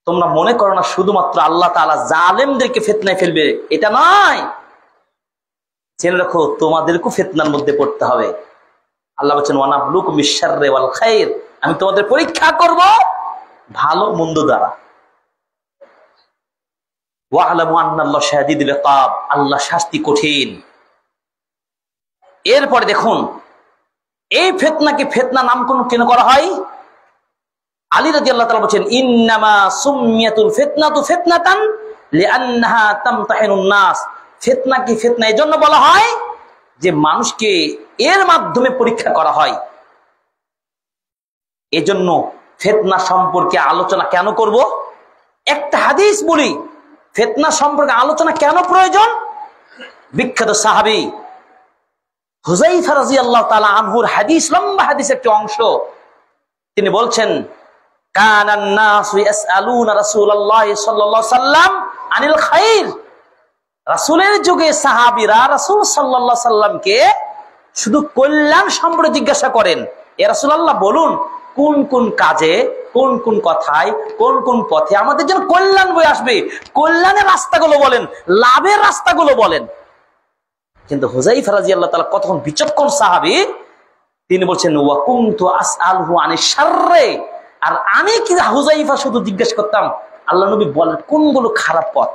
তোমরা মনে করো না শুধুমাত্র আল্লাহ তাআলা জালেমদেরকে ফিতনায় ফেলবে, এটা নয়। জেনে রাখো, তোমাদেরকেও ফিতনার মধ্যে পড়তে হবে। আল্লাহ বলেছেন, ওয়ানাবলুকুম বিশ-শাররি ওয়াল খায়র, আমি তোমাদের পরীক্ষা করব ভালো মন্দ দ্বারা। ওয়া'লামু আন্নাল্লাহা শাদীদুল ইকাব, আল্লাহ শাস্তি কঠিন। এরপরে দেখুন, এই ফিতনাকে ফিতনা নামকরণ কেন করা হয়? আলী রাদিয়াল্লাহু তাআলা বলেন, ইন্নামা সুমিয়াতুল ফিতনাতু ফিতনাতান লিআন্নাহা তামতাহিনুন নাস। ফিতনাকে ফিতনা এজন্য বলা হয় যে মানুষকে এর মাধ্যমে পরীক্ষা করা হয়। এজন্য ফিতনা সম্পর্কে আলোচনা কেন করব? একটা হাদিস বলি, ফিতনা সম্পর্কে আলোচনা কেন প্রয়োজন? বিখ্যাত সাহাবী হুযায়ফা রাদিয়াল্লাহু তাআলা আনহুর হাদিস, লম্বা হাদিস একটি অংশ। তিনি বলছেন, কানান নাসু ইয়াসআলুনা রাসূলুল্লাহ সাল্লাল্লাহু আলাইহি সাল্লাম আনিল খায়র। রাসূলের যুগে সাহাবীরা রাসূল সাল্লাল্লাহু আলাইহি সাল্লামকে শুধু কল্যাণ সম্পর্কে জিজ্ঞাসা করেন, এ রাসূলুল্লাহ বলুন কোন কোন কাজে, কোন কোন কথায়, কোন কোন পথে আমাদের জন্য কল্যাণ বয়ে আসবে, কল্যাণের রাস্তাগুলো বলেন, লাভের রাস্তাগুলো বলেন। কিন্তু হুযায়ফা রাদিয়াল্লাহু তাআলা কতক্ষণ বিচক্ষণ সাহাবী, তিনি বলছেন ওয়া কুনতু আসআলহু আনিশ শাররি, আর আমি কি হুযায়ফা শুধু জিজ্ঞেস করতাম আল্লাহ নবী বলেন কোনগুলো খারাপ পথ,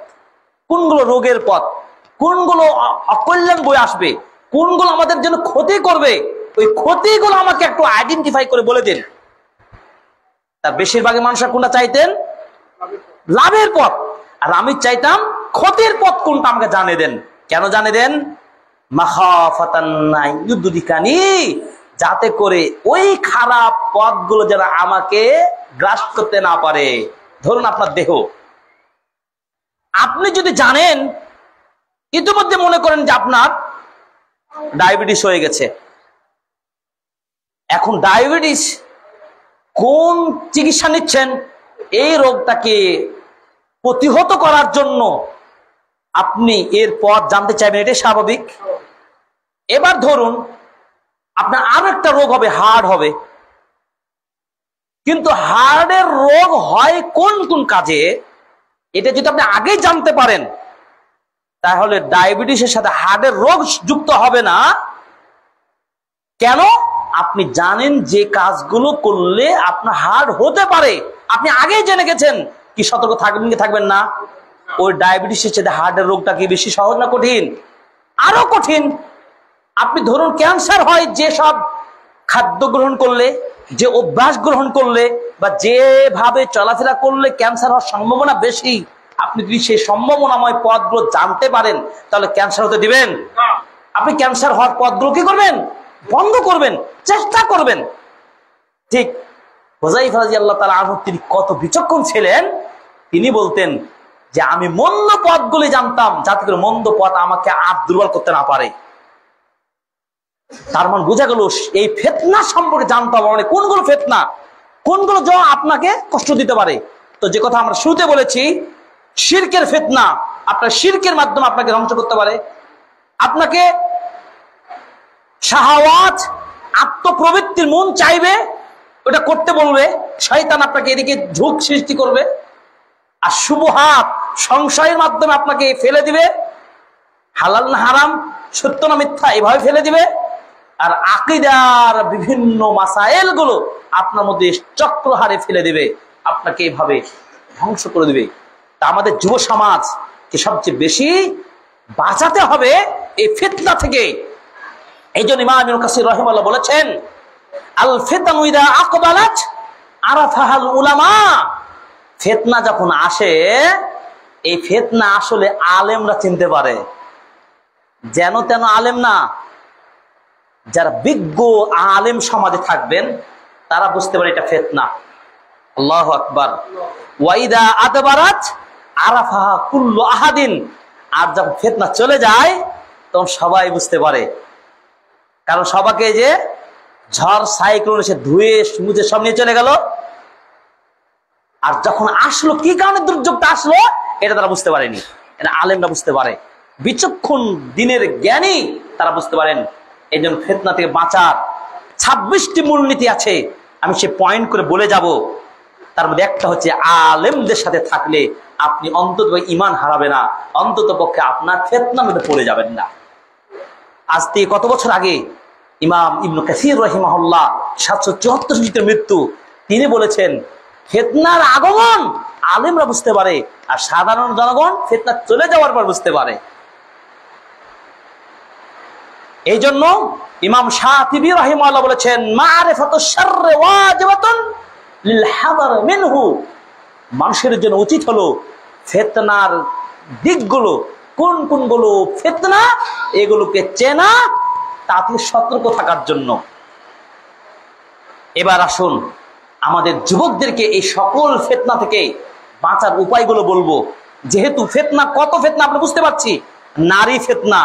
কোনগুলো রোগের পথ, কোনগুলো অকল্যাণ বয়ে আসবে, কোনগুলো আমাদের জন্য ক্ষতি করবে, ওই ক্ষতিগুলো আমাকে একটু আইডেন্টিফাই করে বলে দিন। তার বেশিরভাগই মানুষরা কোনটা চাইতেন? লাভের পথ। আর আমি চাইতাম ক্ষতির পথ কোনটা আমাকে জানিয়ে দেন। কেন জানিয়ে দেন? মাখাফাতান ইউদরিকানি, যাতে করে ওই খারাপ পথগুলো যেন আমাকে গ্রাস করতে না পারে। ধরুন আপনার দেহ, আপনি যদি জানেন, ইতিমধ্যে মনে করেন যে আপনার ডায়াবেটিস হয়ে গেছে, এখন ডায়াবেটিস কোন চিকিৎসা নিচ্ছেন, এই রোগটাকে প্রতিহত করার জন্য আপনি এর পথ জানতে চাইবেন, এটাই স্বাভাবিক। এবার ধরুন আপনার আর একটা রোগ হবে, হার্ট হবে, কিন্তু হার্টের রোগ হয় কোন কোন কাজে, এটা যদি আপনি আগেই জানতে পারেন তাহলে ডায়াবেটিসের সাথে হার্টের রোগ যুক্ত হবে না। কেন? আপনি জানেন যে কাজগুলো করলে আপনার হার্ট হতে পারে, আপনি আগেই জেনে গেছেন। কি সতর্ক থাকবেন কি থাকবেন না? ওই ডায়াবেটিসের সাথে হার্টের রোগটা কি বেশি সহজ না কঠিন? আরো কঠিন। আপনি ধরুন ক্যান্সার হয় যে সব খাদ্য গ্রহণ করলে, যে অভ্যাস গ্রহণ করলে, বা যেভাবে চলাফেরা করলে ক্যান্সার হওয়ার সম্ভাবনা বেশি, আপনি যদি সেই সম্ভাবনাময় পথগুলো জানতে পারেন তাহলে ক্যান্সার হতে দিবেন? আপনি ক্যান্সার হওয়ার পথগুলো কি করবেন? বন্ধ করবেন, চেষ্টা করবেন। ঠিক হুযায়ফা রাদিয়াল্লাহু তাআলা আনহু তিনি কত বিচক্ষণ ছিলেন, তিনি বলতেন যে আমি মন্দ পথগুলি জানতাম যাতে করে মন্দ পথ আমাকে আর দুর্বল করতে না পারে। তার মানে বোঝা গেল এই ফিতনা সম্পর্কে জানতে হবে, মানে কোনগুলো ফিতনা, কোনগুলো যা আপনাকে কষ্ট দিতে পারে। তো যে কথা আমরা শুরুতে বলেছি, শিরকের ফিতনা, আপনার শিরকের মাধ্যমে আপনাকে ধ্বংস করতে পারে। আপনাকে শাহাওয়াত, আত্মপ্রবৃত্তির মন চাইবে, ওটা করতে বলবে, শয়তান আপনাকে এদিকে ঝোঁক সৃষ্টি করবে। আর শুবহাত, সংশয়ের মাধ্যমে আপনাকে ফেলে দিবে, হালাল না হারাম, সত্য না মিথ্যা, এভাবে ফেলে দিবে। আর আকীদার বিভিন্ন মাসাইল গুলো আপনার মধ্যে চক্রহারে ফেলে দিবে, আপনাকে এভাবে ধ্বংস করে দিবে। তা আমাদের যুব সমাজকে সবচেয়ে বেশি বাঁচাতে হবে এই ফিতনা থেকে। এই জন্য ইমাম ইবনে কাসির রাহিমাহুল্লাহ বলেছেন, আল ফিতনু ইযা আকবালাত আরাফাহাল উলামা। ফিতনা যখন আসে, এই ফিতনা আসলে আলেমরা চিনতে পারে, যেন তেন আলেম না। যারা বিজ্ঞ আলেম সমাজে থাকবেন তারা বুঝতে পারে এটা ফিতনা। আল্লাহু আকবার। ওয়া ইযা আদবারাত আরাফাহা কুল্লু আহাদিন। আর যখন ফিতনা চলে যায় তখন সবাই বুঝতে পারে, কারণ সবাইকে যে ঝড় সাইক্লোন এসে ধুয়ে মুছে সব নিয়ে চলে গেল। আর যখন আসলো, কি কারণে দুর্যোগটা আসলো, এটা তারা বুঝতে পারেনি। এটা আলেমরা বুঝতে পারে, বিচক্ষণ দিনের জ্ঞানী তারা বুঝতে পারেন। এই জন্য ফিতনা থেকে বাঁচার 26টি মূলনীতি আছে, আমি সে পয়েন্ট করে বলে যাব। তার মধ্যে একটা হচ্ছে আলেমদের সাথে থাকলে আপনি অন্তত ঈমান হারাবে না, অন্তত পক্ষে আপনার ফিতনার মধ্যে পড়ে যাবেন না। আজ থেকে কত বছর আগে ইমাম ইবনে কাসির রাহিমাহুল্লাহ 774 হিজরিতে মৃত্যু, তিনি বলেছেন ফিতনার আগমন আলেমরা বুঝতে পারে, আর সাধারণ জনগণ ফিতনা চলে যাওয়ার পর বুঝতে পারে। এই জন্য ইমাম শাতিবী রাহিমাহুল্লাহ বলেছেন, মারিফাতুশ শাররি ওয়াজিবাতুন লিল হাদার মিনহু। মানুষের জন্য উচিত হলো ফিতনার দিকগুলো, কোন কোনগুলো ফিতনা, এগুলোকে চেনা, তাতে সতর্ক থাকার জন্য। এবার আসুন আমাদের যুবকদেরকে এই সকল ফিতনা থেকে বাঁচার উপায়গুলো বলবো। যেহেতু ফিতনা, কত ফিতনা আমরা বুঝতে পারছি, নারী ফিতনা,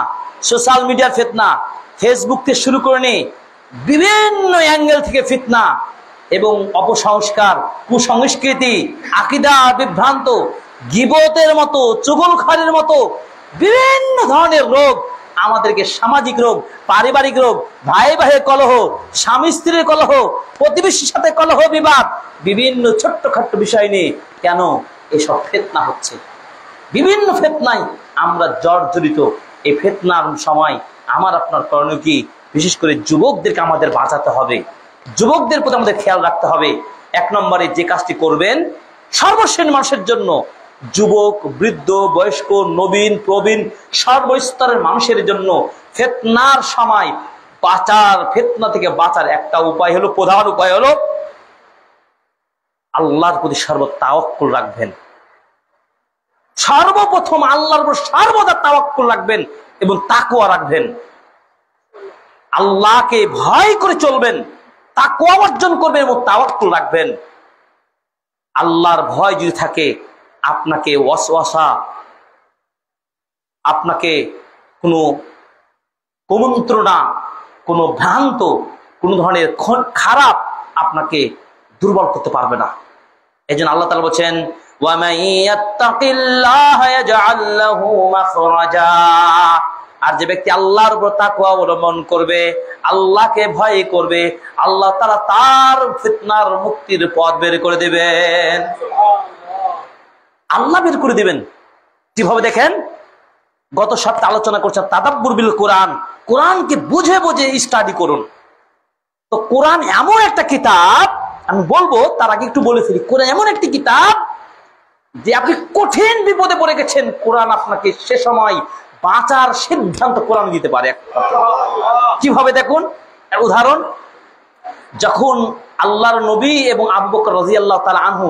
সোশ্যাল মিডিয়ার ফিতনা, ফেসবুক থেকে শুরু করে নিয়ে বিভিন্ন অ্যাঙ্গেল থেকে ফিতনা, এবং অপসংস্কার, কুসংস্কৃতি, আকীদা বিভ্রান্ত, গীবতের মতো, চুগলখড়ির মতো বিভিন্ন ধরনের রোগ আমাদেরকে সামাজিক রোগ, পারিবারিক রোগ, ভাই ভাই কলহ, স্বামী স্ত্রীর কলহ, প্রতিবেশীর সাথে কলহ বিবাদ, বিভিন্ন ছোট্টখাট্ট বিষয় নিয়ে কেন এসব ফিতনা হচ্ছে? বিভিন্ন ফিতনায় আমরা জর্জরিত। এই ফিতনার সময় আমার আপনার করণীয় কি? বিশেষ করে যুবকদেরকে আমাদের বাঁচাতে হবে, যুবকদের প্রতি আমাদের খেয়াল রাখতে হবে। এক নম্বরে যে কাজটি করবেন সর্বশ্রেণীর মানুষের জন্য, যুবক, বৃদ্ধ, বয়স্ক, নবীন, প্রবীণ, সর্বস্তরের মানুষের জন্য ফিতনার সময় ফিতনা থেকে বাঁচার একটা উপায় হলো, প্রধান উপায় হলো আল্লাহর প্রতি তাওয়াক্কুল রাখবেন। সর্বপ্রথম আল্লাহর উপর সর্বদা তাওয়াক্কুল রাখবেন এবং তাকওয়া রাখবেন। আল্লাহকে ভয় করে চলবেন, তাকওয়া অর্জন করবেন এবং তাওয়াক্কুল রাখবেন। আল্লাহর ভয় যদি থাকে, আপনাকে ওয়াসওয়াসা, আপনাকে কোনো কুমন্ত্রণা, কোনো ভ্রান্ত, কোনো ধরনের খারাপ আপনাকে দুর্বল করতে পারবে না। এই জন্য আল্লাহ তাআলা বলেন, وَمَن يَتَّقِ اللَّهَ يَجْعَل لَّهُ مَخْرَجًا। আর যে ব্যক্তি আল্লাহর উপর তাকওয়া অবলম্বন করবে, আল্লাহকে ভয় করবে, আল্লাহ তাআলা তার ফিতনার মুক্তির পথ বের করে দিবেন। আল্লাহ বের করে দিবেন কিভাবে দেখেন? গত সপ্তাহে আলোচনা করছে তাদাব্বুর বিল কোরআন, কোরআনকে বুঝে বুঝে স্টাডি করুন। তো কোরআন এমন একটা কিতাব, আমি বলবো তার আগে একটু বলে ফেলি, কোরআন এমন একটি কিতাব যে আপনি কঠিন বিপদে পড়ে গেছেন, কোরআন আপনাকে সে সময় বাঁচার সিদ্ধান্ত কোরআন দিতে পারে। কিভাবে দেখুন, উদাহরণ, যখন আল্লাহর নবী এবং আবু বকর রাদিয়াল্লাহু তাআলা আনহু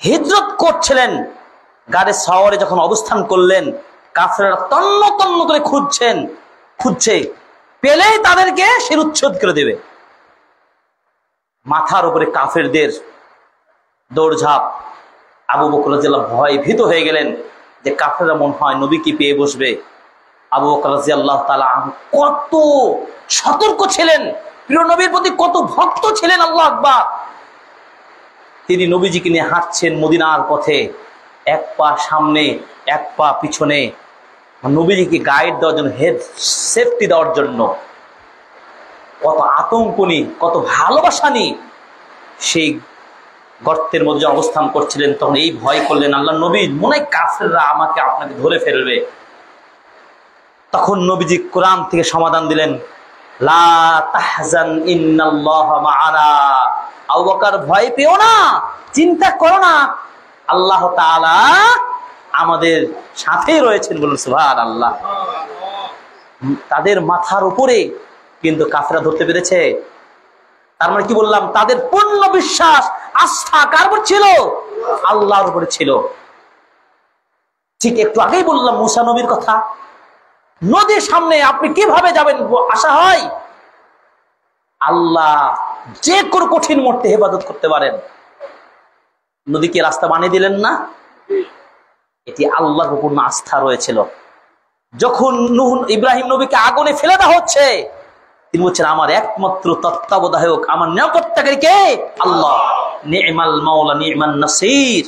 হিজরত করছিলেন, গাড়ি সাওয়ারে যখন অবস্থান করলেন, কাফেররা তন্ন তন্ন করে খুঁজছে, পেলেই তাদেরকে শিরুচ্ছেদ করে দেবে। মাথার উপরে কাফেরদের দৌড়ঝাঁপ। আবু বকর রাদিয়াল্লাহু ভয় ভীত হয়ে গেলেন যে কাফেররা মনে হয় নবীকে পেয়ে বসবে। আবু বকর রাদিয়াল্লাহু তাআলা কত সতর্ক ছিলেন, প্রিয় নবীর প্রতি কত ভক্ত ছিলেন, আল্লাহু আকবার। তিনি নবীজিকে নিয়ে হাঁটছেন মদিনার পথে, এক পা সামনে এক পা পিছনে, নবীজিকে গাইড দেওয়ার জন্য, হেড সেফটি দেওয়ার জন্য। কত আতঙ্ক নি, কত ভালোবাসা নি। সেই গর্তের মধ্যে যখন অবস্থান করছিলেন, তখন এই ভয় করলেন, আল্লাহ নবী মনে হয় কাফেররা আমাকে আপনাকে ধরে ফেলবে। তখন নবীজি কোরআন থেকে সমাধান দিলেন, লা তাহজান ইন্নাল্লাহা মা'ানা। আবু বকর ভয় পেও না, চিন্তা করো না, আল্লাহ তাআলা আমাদের সাথেই রয়েছেন, বলুন সুবহানাল্লাহ। তাদের মাথার উপরে কিন্তু কাফেররা ধরতে পেরেছে। তার মানে কি বললাম? তাদের পূর্ণ বিশ্বাস, আস্থা কার উপর ছিল? আল্লাহর উপরে ছিল। ঠিক একটু আগেই বললাম মুসা নবীর কথা। নদীর সামনে আপনি কিভাবে যাবেন? আশা হয় আল্লাহ যে কোনো কঠিন মুহূর্তে হেফাজত করতে পারেন। নদীকে রাস্তা বানিয়ে দিলেন না? এটি আল্লাহর উপর আস্থা রয়েছিল। যখন ইব্রাহিম নবীকে আগুনে ফেলে দেওয়া হচ্ছে, তিনি বলছেন আমার একমাত্র তত্ত্বাবধায়ক, আমার নিরাপত্তাকারী কে? আল্লাহ। নি'মাল মাওলা নি'মান নাসির।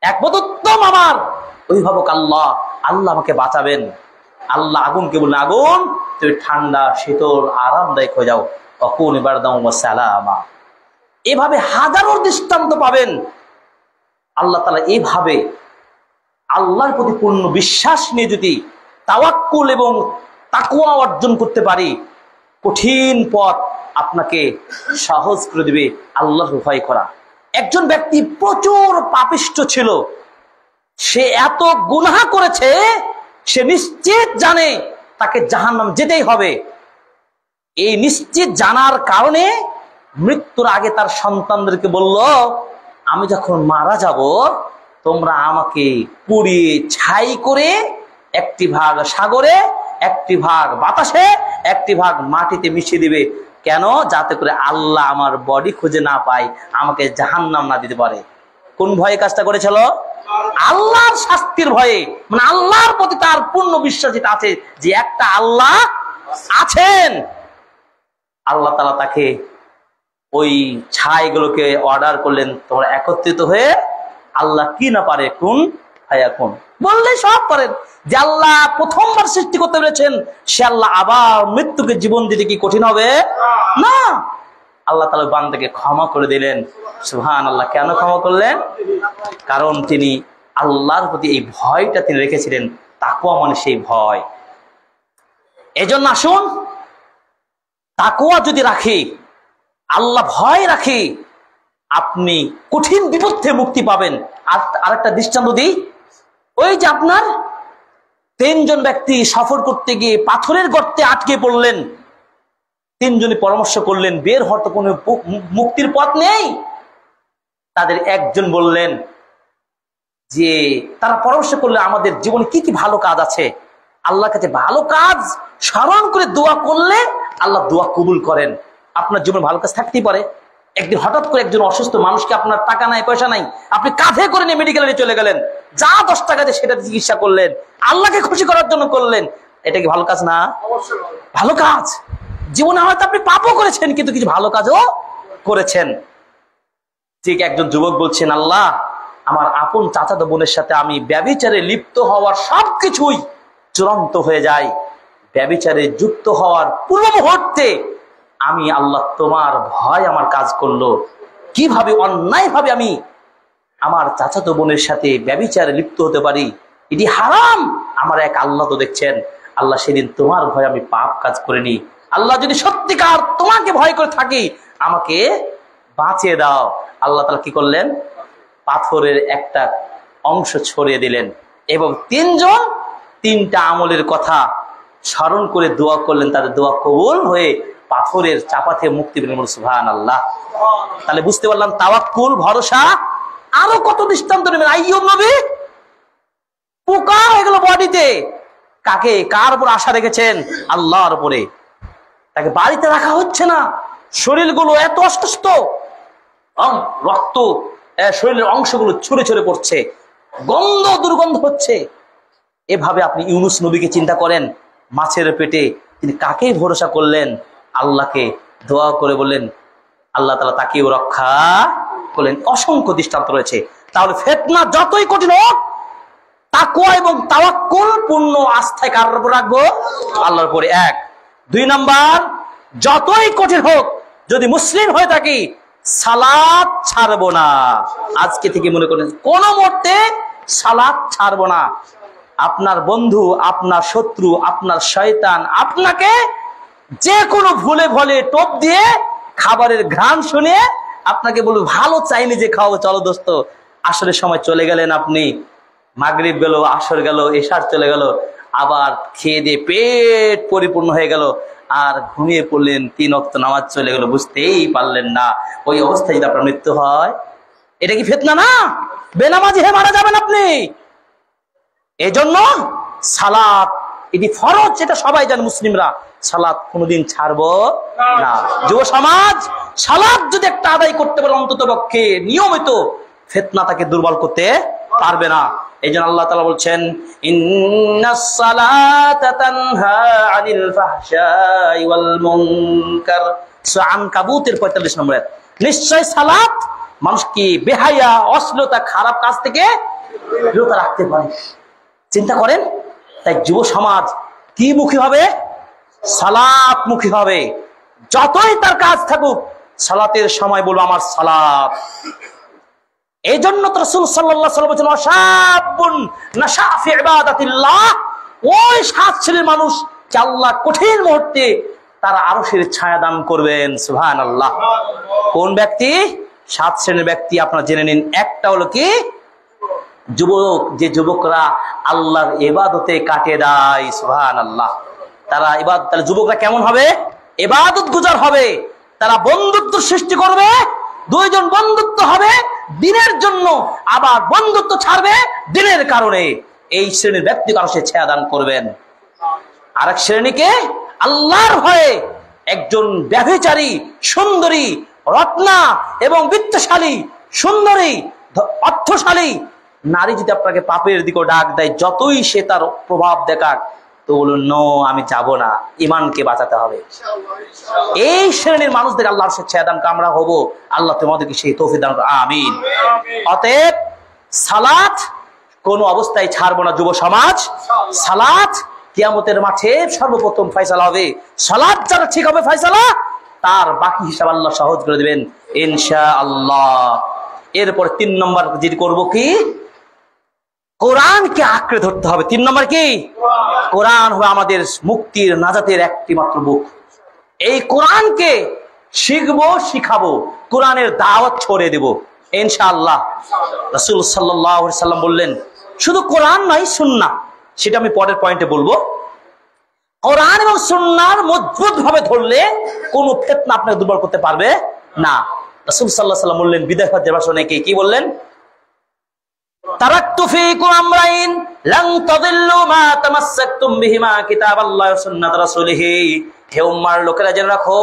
একমাত্র উত্তম আমার অভিভাবক আল্লাহ, আল্লাহ আমাকে বাঁচাবেন। আল্লাহ আগুনকে বললেন, আগুন তুমি ঠান্ডা, শীতল, আরামদায়ক হয়ে যাও। অকুন বারদাম ওয়া সালামা। এভাবে হাজারো দৃষ্টান্ত পাবেন। আল্লাহ তাআলা এইভাবে আল্লাহর প্রতি পূর্ণ বিশ্বাস নিয়ে যদি তাওয়াক্কুল এবং তাকওয়া অর্জন করতে পারি, কঠিন পথ আপনাকে সহজ করে দিবে আল্লাহর ভয় করা। একজন ব্যক্তি প্রচুর পাপিষ্ঠ ছিল, সে এত গুনাহ করেছে, সে নিশ্চিত জানে তাকে জাহান্নাম যেতেই হবে। এই নিশ্চিত জানার কারণে মৃত্যুর আগে তার সন্তানদেরকে বলল, আমি যখন মারা যাব তোমরা আমাকে পুড়িয়ে ছাই করে একটি ভাগ সাগরে, একটি ভাগ বাতাসে, একটি ভাগ মাটিতে মিশিয়ে দিবে। কেন? যাতে করে আল্লাহ আমার বডি খুঁজে না পায়, আমাকে জাহান্নাম না দিতে পারে। কোন ভয়ে কাজটা করেছিল? আল্লাহর শাস্তির ভয়ে। মানে আল্লাহর প্রতি তার পূর্ণ বিশ্বাস যেটা আছে, যে একটা আল্লাহ আছেন। আল্লাহ তাআলা তাকে ওই ছাইগুলোকে অর্ডার করলেন, তোমরা একত্রিত হয়ে আল্লাহ কি না পারে, কুন ফায়াকুন, বললে সব পারেন। যে আল্লাহ প্রথমবার সৃষ্টি করতে পেরেছেন, সে আল্লাহ আবার মৃত্যুকে জীবন দিতে কি কঠিন হবে? না। আল্লাহ তাআলা বান্দাকে ক্ষমা করে দিলেন। সুবহানাল্লাহ। কেন ক্ষমা করলেন? কারণ তিনি আল্লাহর প্রতি এই ভয়টা তিনি রেখেছিলেন। তাকওয়া মানে সেই ভয়। এজন্য আসুন, তাকওয়া যদি রাখি, আল্লাহ ভয় রাখি, আপনি কঠিন বিপদ থেকে মুক্তি পাবেন। আর একটা দৃষ্টান্ত দিই, ওই যে আপনার 3 জন ব্যক্তি সফর করতে গিয়ে পাথরের গর্তে আটকে পড়লেন। 3 জনই পরামর্শ করলেন বের হওয়ার তো কোনো মুক্তির পথ নেই। তাদের একজন বললেন যে তারা পরামর্শ করলে আমাদের জীবনে কি কি ভালো কাজ আছে, আল্লাহর কাছে ভালো কাজ স্মরণ করে দোয়া করলে আল্লাহ দোয়া কবুল করেন। আপনার জীবনে ভালো কাজ থাকতেই পারে। একদিন হঠাৎ করে একজন অসুস্থ মানুষকে, আপনার টাকা নাই পয়সা নাই, আপনি কাঁধে করে নিয়ে মেডিকেলে চলে গেলেন, যা 10 টাকা দিয়ে সেটা চিকিৎসা করলেন, আল্লাহকে খুশি করার জন্য করলেন। এটা কি ভালো কাজ না? ভালো কাজ। জীবনে হয়তো আপনি পাপও করেছেন, কিন্তু কিছু ভালো কাজও করেছেন। ঠিক একজন যুবক বলছেন, আল্লাহ আমার আপন চাচাতো বোনের সাথে আমি ব্যভিচারে লিপ্ত হওয়ার সবকিছুই চূড়ান্ত হয়ে যায়। ব্যভিচারে যুক্ত হওয়ার পূর্ব মুহূর্তে আমি আল্লাহ তোমার ভয় আমার কাজ করলো, কিভাবে অন্যায়ভাবে আমি আমার চাচাতো বোনের সাথে ব্যভিচারে লিপ্ত হতে পারি, এটি হারাম। আমার এক আল্লাহ তো দেখছেন। আল্লাহ সেদিন তোমার ভয় আমি পাপ কাজ করিনি। আল্লাহ যদি সত্যিকার তোমাকে ভয় করে থাকি, আমাকে বাঁচিয়ে দাও। আল্লাহ তাআলা কি করলেন? পাথরের একটা অংশ ছড়িয়ে দিলেন এবং 3 জন 3টা আমলের কথা স্মরণ করে দোয়া করলেন। তাদের দোয়া কবুল হয়ে পাথরের চাপা থেকে মুক্তি পেলেন। সুবহানাল্লাহ। তাহলে বুঝতে পারলাম তাওয়াক্কুল, ভরসা। আরো কত দৃষ্টান্ত নেবেন। আইয়ুব নবী পোকা হয়ে গেল বডিতে, কাকে কার উপর আশা রেখেছেন? আল্লাহর উপরে। তাকে বাড়িতে রাখা হচ্ছে না, শরীরগুলো এত অসুস্থ, রক্ত শরীরের অংশগুলো ছুঁড়ে ছুঁড়ে পড়ছে, গন্ধ দুর্গন্ধ হচ্ছে। এভাবে আপনি ইউনুস নবীকে চিন্তা করেন, মাছের পেটে তিনি কাকে ভরসা করলেন? আল্লাহকে। দোয়া করে বললেন, আল্লাহ তাআলা তাকেও রক্ষা করলেন। অসংখ্য দৃষ্টান্ত রয়েছে। তাহলে ফিতনা যতই কঠিন হোক, তাকওয়া এবং তাওয়াক্কুল পূর্ণ আস্থায় কার উপর রাখবো? আল্লাহর উপরে। 1। 2 নাম্বার, যতই কঠিন হোক, যদি মুসলিম হয়ে থাকি সালাত ছাড়বো না। আজকে থেকে মনে করেন কোন মুহূর্তে সালাত ছাড়বো না। আপনার বন্ধু, আপনার শত্রু, আপনার শয়তান আপনাকে যে কোনো ভুলে ভুলে টোপ দিয়ে খাবারের ঘ্রাণ শুনে আপনাকে বলবে ভালো চাইনি যে খাওয়াবো, চলো দোস্ত। আসরের সময় চলে গেলেন আপনি, মাগরিব গেল, আসর গেল, এশার চলে গেল, আবার খেয়ে দিয়ে পেট পরিপূর্ণ হয়ে গেল, আর ঘুমিয়ে পড়লেন, 3 ওয়াক্ত নামাজ চলে গেল, বুঝতেই পারলেন না। ওই অবস্থায় যদি আপনার মৃত্যু হয়, এটা কি ফিতনা না? বেনামাজি হয়ে মারা যাবেন আপনি। এজন্য সালাত এটি ফরজ, এটা সবাই জানে মুসলিমরা। সালাত কোনোদিন ছাড়বো না। যুব সমাজ সালাত যদি একটা আদায় করতে পারে অন্তত পক্ষে নিয়মিত, ফিতনা তাকে দুর্বল করতে পারবে না। এই জন্য আল্লাহ তাআলা বলছেন, ইন্নাস সালাতা তানহা আনিল ফাহশাই ওয়াল মুনকার। সূরা আনকাবুতের 45 নম্বর আয়াত। নিশ্চয় সালাত মানুষকে বেহায়া, অশ্লীলতা, খারাপ কাজ থেকে বিরত রাখতে পারে। চিন্তা করেন, তাই যুব সমাজ কি মুখী হবে? সালাত মুখী হবে। যতই তার কাজ থাকুক, সালাতের সময় বলবো আমার সালাত। এই জন্য তো রাসূল সাল্লাল্লাহু আলাইহি ওয়াসাল্লাম বলেছেন, শাবুন নাশা ফি ইবাদাতিল্লাহ। ওই 7 শ্রেণীর মানুষ যে আল্লাহ কঠিন মুহূর্তে তারা আরশের ছায়া দান করবেন। সুবহানাল্লাহ। কোন ব্যক্তি? 7 শ্রেণীর ব্যক্তি আপনারা জেনে নিন। একটা হলো কি? যুবক, যে যুবকরা আল্লাহর ইবাদতে কাটিয়ে দেয়। সুবহানাল্লাহ। তারা ইবাদত, তাহলে যুবকরা কেমন হবে? ইবাদত গুজার হবে। তারা বন্ধুত্ব সৃষ্টি করবে। 2 জন বন্ধুত্ব হবে দিনের জন্য, আবার বন্ধুত্ব ছাড়বে দিনের কারণে। এই শ্রেণীর ব্যক্তি আরশের ছায়া দান করবেন। আরেক শ্রেণীকে আল্লাহর ভয়ে একজন ব্যভিচারী, সুন্দরী, রত্না এবং বিত্তশালী, সুন্দরী, অর্থশালী নারী যদি আপনাকে পাপের দিকে ডাক দেয়, যতই সে তার প্রভাব দেখাক, তো বলুন নো, আমি যাব না, ইমানকে বাঁচাতে হবে। এই শ্রেণীর মানুষদের আল্লাহর ছায়া দান আমরা হব। আল্লাহ তোমাদেরকে সেই তৌফিক দান করুন, আমিন। অতএব সালাত কোন অবস্থায় ছাড়বো না যুব সমাজ। সালাত কিয়ামতের মাঠে সর্বপ্রথম ফয়সালা হবে। সালাত যারা ঠিক হবে ফয়সালা, তার বাকি হিসাব আল্লাহ সহজ করে দিবেন ইনশাআল্লাহ। এরপর 3 নম্বর যেটি করব কি, কোরআনকে আঁকড়ে ধরতে হবে। 3 নম্বর কি, কোরআন হবে আমাদের মুক্তির নাজাতের একটি মাত্র বুক। এই কোরআনকে শিখবো, শিখাবো, কোরআনের দাওয়াত ছড়িয়ে দেব ইনশাআল্লাহ। রাসূল সাল্লাল্লাহু আলাইহি সাল্লাম বললেন শুধু কোরআন নয়, সুন্নাহ, সেটা আমি পরের পয়েন্টে বলবো। কোরআন এবং সুন্নাহর মজবুত ভাবে ধরলে কোনো ফিতনা আপনাকে দুর্বল করতে পারবে না। রাসূল সাল্লাল্লাহু আলাইহি সাল্লাম বললেন বিদায় হজ্জের ভাষণে কি বললেন, তারাকতু ফীকুম আমরাইন লান তাদিল্লু মা তামাসসাকতুম বিহিমা কিতাবাল্লাহি ওয়া সুন্নাত রাসূলিহি। হে উম্মার লোকেরা জেনে রাখো,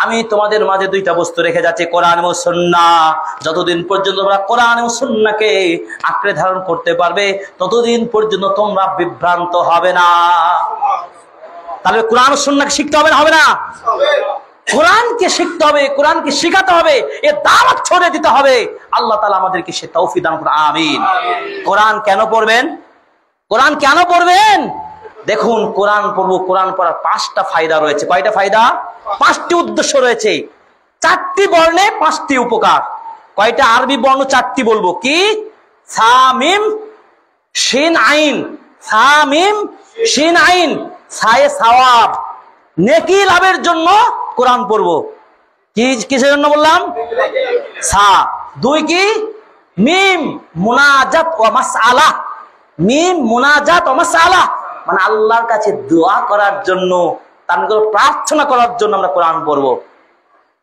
আমি তোমাদের মাঝে 2টা বস্তু রেখে যাচ্ছি, কোরআন এবং সুন্নাহ। যতদিন পর্যন্ত তোমরা কোরআন এবং সুন্নাহকে আঁকড়ে ধারণ করতে পারবে, ততদিন পর্যন্ত তোমরা বিভ্রান্ত হবে না। তাহলে কোরআন ও সুন্নাহকে শিখতে হবে না, হবে না? কোরআনকে শিখতে হবে, কোরআনকে শিখাতে হবে, এর দাওয়াত ছড়িয়ে দিতে হবে। আল্লাহ তাআলা আমাদেরকে সে তৌফিক দান করুন, আমিন। কোরআন কেন পড়বেন? কোরআন কেন পড়বেন? দেখুন, কোরআন পড়বো, কোরআন পড়ার 5টা ফায়দা রয়েছে। কয়টা ফায়দা? 5টি উদ্দেশ্য রয়েছে। 4টি বর্ণে 5টি উপকার। কয়টা? আরবি বর্ণ 4টি বলবো। কি? সা মিম শিন আইন। সা মিম শিন আইন। সায়ে সওয়াব, নেকি লাভের জন্য কোরআন পড়বো। কি কিসের জন্য বললাম? সা। 2 কি? মিম মুনাজাত ওয়া মাসআলা। মিম মুনাজাত ওয়া মাসআলা, মানে আল্লাহর কাছে দোয়া করার জন্য, তার নিকট প্রার্থনা করার জন্য আমরা কোরআন পড়বো।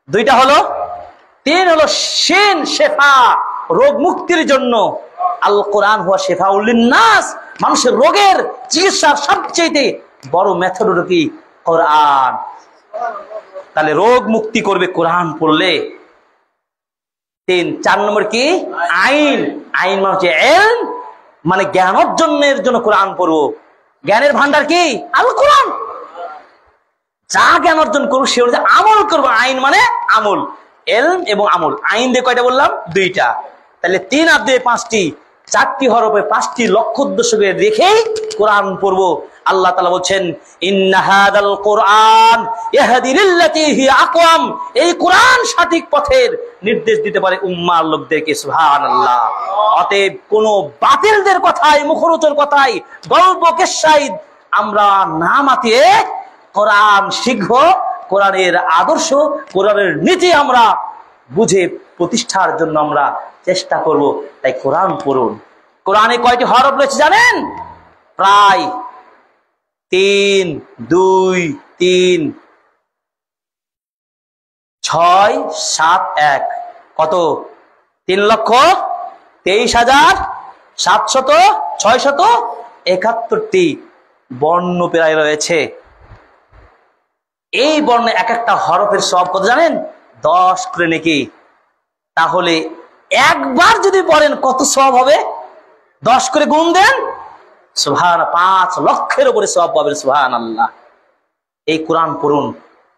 2টা হলো। 3 হলো শিন শেফা, রোগ মুক্তির জন্য। আল কোরআন হুয়া শিফাউল লিন্নাস, মানুষের রোগের চিকিৎসার সবচেয়ে বড় মেথড হলো কি? কোরআন। তাহলে রোগ মুক্তি করবে কোরআন পড়লে। 4 নম্বর কি? আইন। আইন মানে হচ্ছে ইলম, মানে জ্ঞান অর্জনের জন্য কোরআন পড়বো। জ্ঞানের ভান্ডার কি? আল কোরআন। যা জ্ঞান অর্জন করবো সে অনুযায়ী আমল করবো। আইন মানে আমল, ইলম এবং আমল। আইন দিয়ে কয়টা বললাম? 2টা। তাহলে 3 আর 2 5টি, 4টি হরফে 5টি লক্ষ্য উদ্দেশ্যকে রেখেই কোরআন পড়বো। আল্লাহ তাআলা বলছেন ইন্না হাদাল কোরআন ইয়াহদি লিল্লাতী হিয়া আকওয়াম। এই কোরআন সঠিক পথের নির্দেশ দিতে পারে উম্মার লোকদেরকে। সুবহানাল্লাহ। অতএব কোন বাতিলদের কথায়, মুখরোচক কথায়, গল্প কেশায় আমরা না মাতিয়ে কোরআন শিখবো। কোরআনের আদর্শ, কোরআনের নীতি আমরা বুঝে প্রতিষ্ঠার জন্য আমরা চেষ্টা করব। তাই কোরআন পড়ুন। কোরআনে কয়টি হরফ রয়েছে জানেন? প্রায় 3, 2, 3, 6, 7, 1 কত? 3,23,771টি বর্ণ প্রায় রয়েছে। এই বর্ণে এক একটা হরফের সওয়াব কত জানেন? 10 করে নাকি। তাহলে একবার যদি পড়েন কত সওয়াব হবে? 10 করে গুণ দেন, সুবহান, 5 লক্ষের উপরে সওয়াব পাবেন। সুবহানাল্লাহ। এই কোরআন পড়ুন।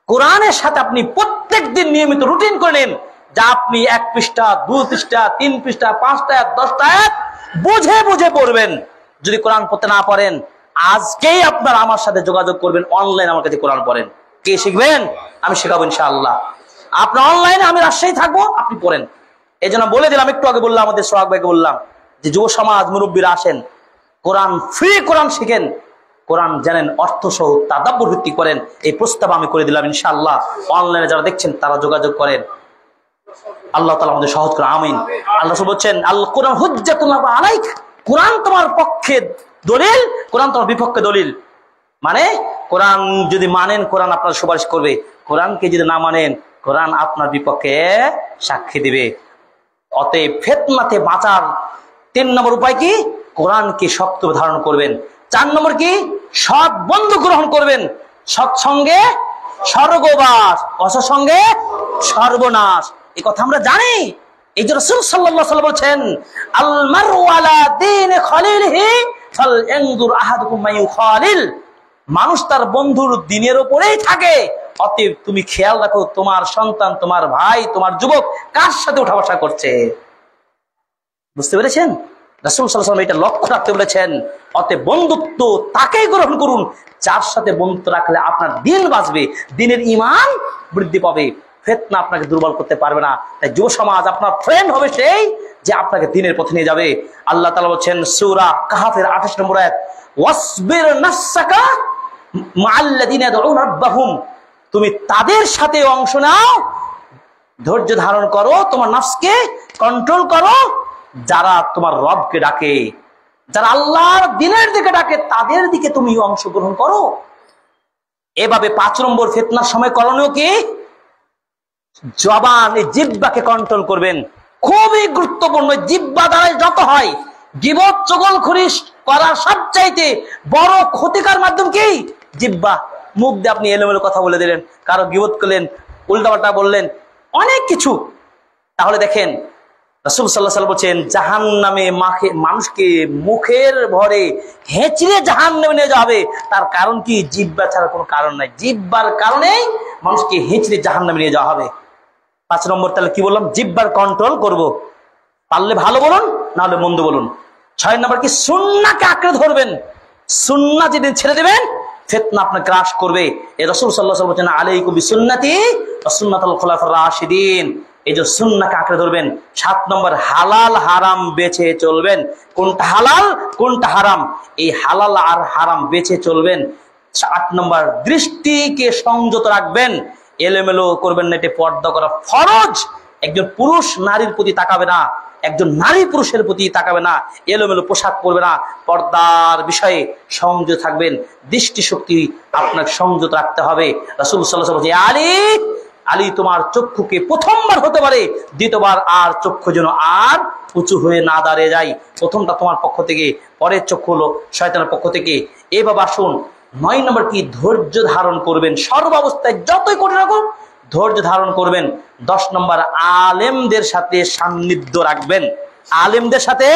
কোরআনের সাথে আপনি প্রত্যেকদিন নিয়মিত রুটিন করে নেন, যা আপনি 1 পৃষ্ঠা, 2 পৃষ্ঠা, 3 পৃষ্ঠা, 5টা, 10টা বুঝে বুঝে পড়বেন। যদি কোরআন পড়তে না পারেন, আজকেই আপনার আমার সাথে যোগাযোগ করবেন, অনলাইন আমার কাছে কোরআন পড়েন। কে শিখবেন? আমি শেখাবো ইনশাআল্লাহ। আপনার অনলাইনে, আমি রাজশাহী থাকবো, আপনি পড়েন। এই জন্য বলে দিলাম, একটু আগে বললাম, আমাদের সোহাগ ভাইকে বললাম যে যুব সমাজ মুরব্বীরা আসেন, কোরআন ফ্রি কোরআন শিখেন, কোরআন জানেন, অর্থ সহ তাদাব্বুর ভিত্তিক করেন। এই প্রস্তাব আমি করে দিলাম ইনশাআল্লাহ। অনলাইনে যারা দেখছেন তারা যোগাযোগ করেন। আল্লাহ তাআলা আমাদের সহজ করে, আমিন। আল্লাহ বলছেন আল কোরআন হুজ্জাতুন আলাইক। কোরআন তোমার পক্ষে দলিল, কোরআন তোমার বিপক্ষে দলিল। মানে কোরআন যদি মানেন, কোরআন আপনার সুপারিশ করবে। কোরআনকে যদি না মানেন, কোরআন আপনার বিপক্ষে সাক্ষী দিবে। অতএব ফিতনাতে বাঁচার 3 নম্বর উপায় কি? কোরআনকে শক্ত ধারণ করবেন। 4 নম্বর কি? সৎ বন্ধু গ্রহণ করবেন। সৎসঙ্গে স্বর্গবাস, অসৎসঙ্গে সর্বনাশ। এই কথা আমরা জানি। এই যে রাসূল সাল্লাল্লাহু আলাইহি ওয়াসাল্লাম বলেছেন আল মারউ আলা দীন খলিলিহি ফালয়ানজুর আহাদুকুম মায়ুখালিল। মানুষ তার বন্ধুর দ্বীনের উপরেই থাকে। অতএব তুমি খেয়াল রাখো, তোমার সন্তান, তোমার ভাই, তোমার যুবক কার সাথে উঠা বসা করছে। বুঝতে পেরেছেন? রাসূল সাল্লাল্লাহু আলাইহি ওয়াসাল্লাম এটা লক্ষ্য রাখতে বলেছেন। অতএব বন্ধুত্ব তাকেই গ্রহণ করুন যার সাথে বন্ধুত্ব রাখলে আপনার দিন বাঁচবে, দিনের ঈমান বৃদ্ধি পাবে, ফিতনা আপনাকে দুর্বল করতে পারবে না। তাই যুব সমাজ আপনার ফ্রেন্ড হবে সেই যে আপনাকে দিনের পথে নিয়ে যাবে। আল্লাহ তাআলা বলেন সূরা কাহফের 28 নম্বর আয়াত, ওয়াসবির নাফসাকা মাআল্লাযিনা ইয়াদউনা রাব্বাহুম, তুমি তাদের সাথে অংশ নাও, ধৈর্য ধারণ করো, তোমার নফসকে কন্ট্রোল করো, যারা তোমার রবকে ডাকে, যারা আল্লাহর দিনের দিকে ডাকে, তাদের দিকে তুমি অংশগ্রহণ করো। এভাবে 5 নম্বর ফিতনার সময় করণীয় কি? জবান, এই জিহ্বাকে কন্ট্রোল করবেন। খুবই গুরুত্বপূর্ণ। জিহ্বা দ্বারা যত হয়, গীবত চগলখড়ি করার সবচাইতে বড় ক্ষতিকর মাধ্যম কি? জিহ্বা। মুখ দিয়ে আপনি এলোমেলো কথা বলে দিলেন, কারো গীবত করলেন, উল্টাপাল্টা বললেন, অনেক কিছু। তাহলে দেখেন রাসূল সাল্লাল্লাহু আলাইহি ওয়াসাল্লাম বলেন জাহান্নামে মানুষকে মুখের ভরে হেঁচড়ে জাহান্নামে নিয়ে যাওয়া হবে। তার কারণ কি? জিহ্বা ছাড়া কোনো কারণ নাই। জিহ্বার কারণেই মানুষকে হেঁচড়ে জাহান্নামে নিয়ে যাওয়া হবে। 5 নম্বর তাহলে কি বললাম? জিহ্বার কন্ট্রোল করব। পারলে ভালো বলুন, না হলে মন্দ বলুন। 6 নম্বর কি? সুন্নাহকে আঁকড়ে ধরবেন। সুন্নাহ যেদিন ছেড়ে দেবেন, ফিতনা আপনাকে গ্রাস করবে। এই রাসূল সাল্লাল্লাহু আলাইহি ওয়াসাল্লাম বলেন আলাইকুম বিসুন্নতি ওয়া সুন্নাতুল খুলাফার রাশিদিন। এই যে সুন্নাহকে আঁকড়ে ধরবেন। 7 নম্বর হালাল হারাম বেছে চলবেন। কোনটা হালাল কোনটা হারাম, এই হালাল আর হারাম বেছে চলবেন। 8 নম্বর দৃষ্টিকে সংযত রাখবেন, এলোমেলো করবেন না, এটা পর্দা করা ফরজ। একজন পুরুষ নারীর প্রতি তাকাবে না, একজন নারী পুরুষের প্রতি তাকাবে না, এলোমেলো পোশাক পরবে না, পর্দার বিষয়ে সংযত থাকবেন। দৃষ্টিশক্তি আপনার সংযত রাখতে হবে। রাসূল সাল্লাল্লাহু আলাইহি ওয়াসাল্লাম বলেন আলী তোমার চক্ষুকে প্রথমবার হতে পারে, দ্বিতীয়বার আর চক্ষু যেন আর উঁচু হয়ে না দাঁড়িয়ে যায়। প্রথমটা তোমার পক্ষ থেকে, পরের চক্ষু হলো শয়তানের পক্ষ থেকে। এভাবে আসুন। 9 নম্বর কি? ধৈর্য ধারণ করবেন। সর্বাবস্থায় যতই কঠিন হোক ধৈর্য ধারণ করবেন। 10 নম্বর আলেমদের সাথে সান্নিধ্য রাখবেন, আলেমদের সাথে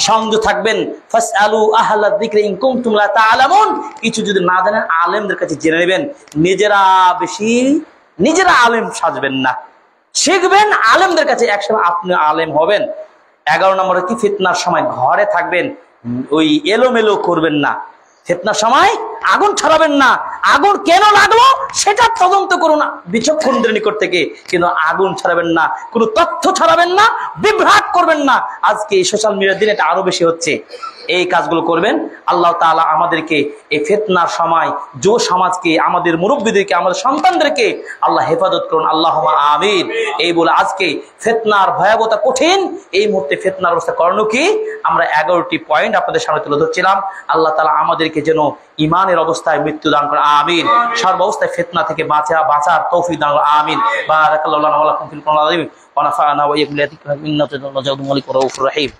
সংযোগ থাকবেন। ফাসআলু আহলা যিকরি ইন কুনতুম লা তা'লামুন, কিছু যদি না জানেন আলেমদের কাছে জেনে নেবেন। নিজেরা আলেম সাজবেন না, শিখবেন আলেমদের কাছে, একসময় আপনি আলেম হবেন। 11 নম্বরে কি? ফিতনার সময় ঘরে থাকবেন, ওই এলোমেলো করবেন না। ফিতনার সময় আগুন ছড়াবেন না। আগুন কেন লাগলো সেটা তদন্ত করুন বিচক্ষণদের নিকট থেকে, কিন্তু আগুন ছড়াবেন না, কোনো তথ্য ছড়াবেন না, বিভ্রাট করবেন না। আজকে এই সোশ্যাল মিডিয়ার দিনে এটা আরো বেশি হচ্ছে। এই কাজগুলো করবেন। আল্লাহ তাআলা আমাদেরকে এই ফিতনার সময় যুব সমাজকে, আমাদের মুরব্বীদেরকে, আমাদের সন্তানদেরকে আল্লাহ হেফাজত করুন, আল্লাহুম্মা আমিন। এই বলে আজকে ফিতনার ভয়াবহতা কঠিন, এই মুহূর্তে ফিতনার অবস্থা করণীয় কি? আমরা 11টি পয়েন্ট আপনাদের সামনে তুলে ধরছিলাম। আল্লাহ তাআলা আমাদেরকে যেন ঈমানের অবস্থায় মৃত্যু দান করেন, আমিন। সর্বাবস্থায় ফিতনা থেকে বাঁচার তৌফিক দান করেন, আমিন। বারাকাল্লাহু লানা ওয়া লাকুম ফিল কোরআনিল আযীম ওয়া নাফা'না ওয়া ইয়্যাকুম বিআয়াতিহি ইন্নাকা লাজাদুল মালিকুর রাউফুর রহিম।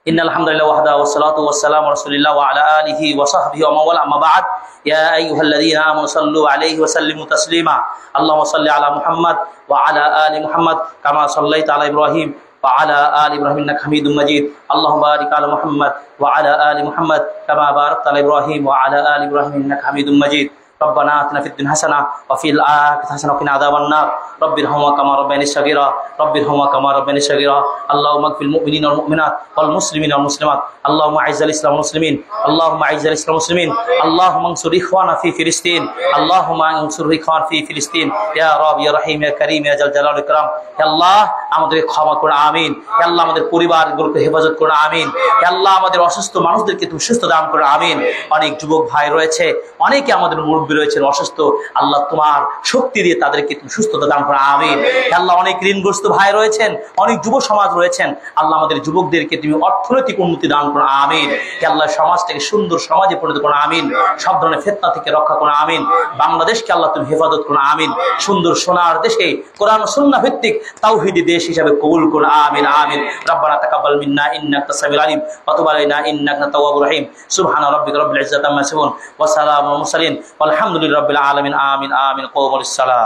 ইন্নাল হামদালিল্লাহি ওয়াহদাহু ওয়াসসালাতু ওয়াসসালামু আলা রাসূলিল্লাহি ওয়া আলা আলিহি ওয়া সাহবিহি ওয়া মান ওয়ালা, আম্মা বা'দ। ইয়া আইয়ুহাল্লাযীনা আমানু সাল্লু আলাইহি ওয়া সাল্লিমু তাসলিমা। আল্লাহুম্মা সাল্লি আলা মুহাম্মাদ ওয়া আলা আলি মুহাম্মাদ কামা সাল্লাইতা আলা ইব্রাহিম ওয়া আলা আলি ইব্রাহিম ইন্নাকা হামিদুম মাজিদ। আল্লাহুম্মা বারিক আলা মুহাম্মাদ ওয়া আলা আলি মুহাম্মাদ কামা বারাকতা আলা ইব্রাহিম ওয়া আলা আলি ইব্রাহিম ইন্নাকা হামিদুম মাজিদ। ربنا آتنا في الدنيا حسنة وفي الآخرة حسنة وقنا عذاب النار. رب ارحمهما كما ربياني صغيرا، رب ارحمهما كما ربياني صغيرا. اللهم اغفر للمؤمنين والمؤمنات والمسلمين والمسلمات. اللهم اعز الإسلام والمسلمين، اللهم اعز الإسلام والمسلمين. اللهم انصر إخواننا في فلسطين، اللهم انصر إخوان في فلسطين يا رب يا رحيم يا كريم يا ذا الجلال والإكرام. يا الله আমাদের ক্ষমা করুন, আমিন। হে আল্লাহ আমাদের পরিবারগুলোকে হেফাজত করুন, আমিন। হে আল্লাহ আমাদের অসুস্থ মানুষদেরকে তুমি সুস্থ দান করুন, আমিন। অনেক যুবক ভাই রয়েছে, অনেকে আমাদের মুরব্বী রয়েছেন অসুস্থ, আল্লাহ তোমার শক্তি দিয়ে তাদেরকে তুমি সুস্থতা দান করো, আমিন। হে আল্লাহ অনেক ঋণগ্রস্ত ভাই রয়েছেন, অনেক যুব সমাজ রয়েছেন, আল্লাহ আমাদের যুবকদেরকে তুমি অর্থনৈতিক উন্নতি দান করো, আমিন। হে আল্লাহ সমাজটাকে সুন্দর সমাজে পরিণত করো, আমিন। সব ধরনের ফিতনা থেকে রক্ষা করো, আমিন। বাংলাদেশকে আল্লাহ তুমি হেফাজত করো, আমিন। সুন্দর সোনার দেশে কোরআন সুন্নাহ ভিত্তিক তাওহীদি দেশ হিসাবে কবুল করো, আমিন আমিন। রব্বানা তাকাব্বাল মিন্না ইন্নাকা আনতাস সামিউল আলিম ওয়া তুব আলাইনা ইন্নাকা আনতাত তাওয়াবুর রহিম। সুবহানা রাব্বিকা রাব্বিল ইজ্জাতি আম্মা ইয়াসিফুন ওয়া সালামুন আলাল মুরসালিন ওয়ালহামদুলিল্লাহি রাব্বিল আলামিন, আমিন আমিন। কুমু লিস-সালাহ।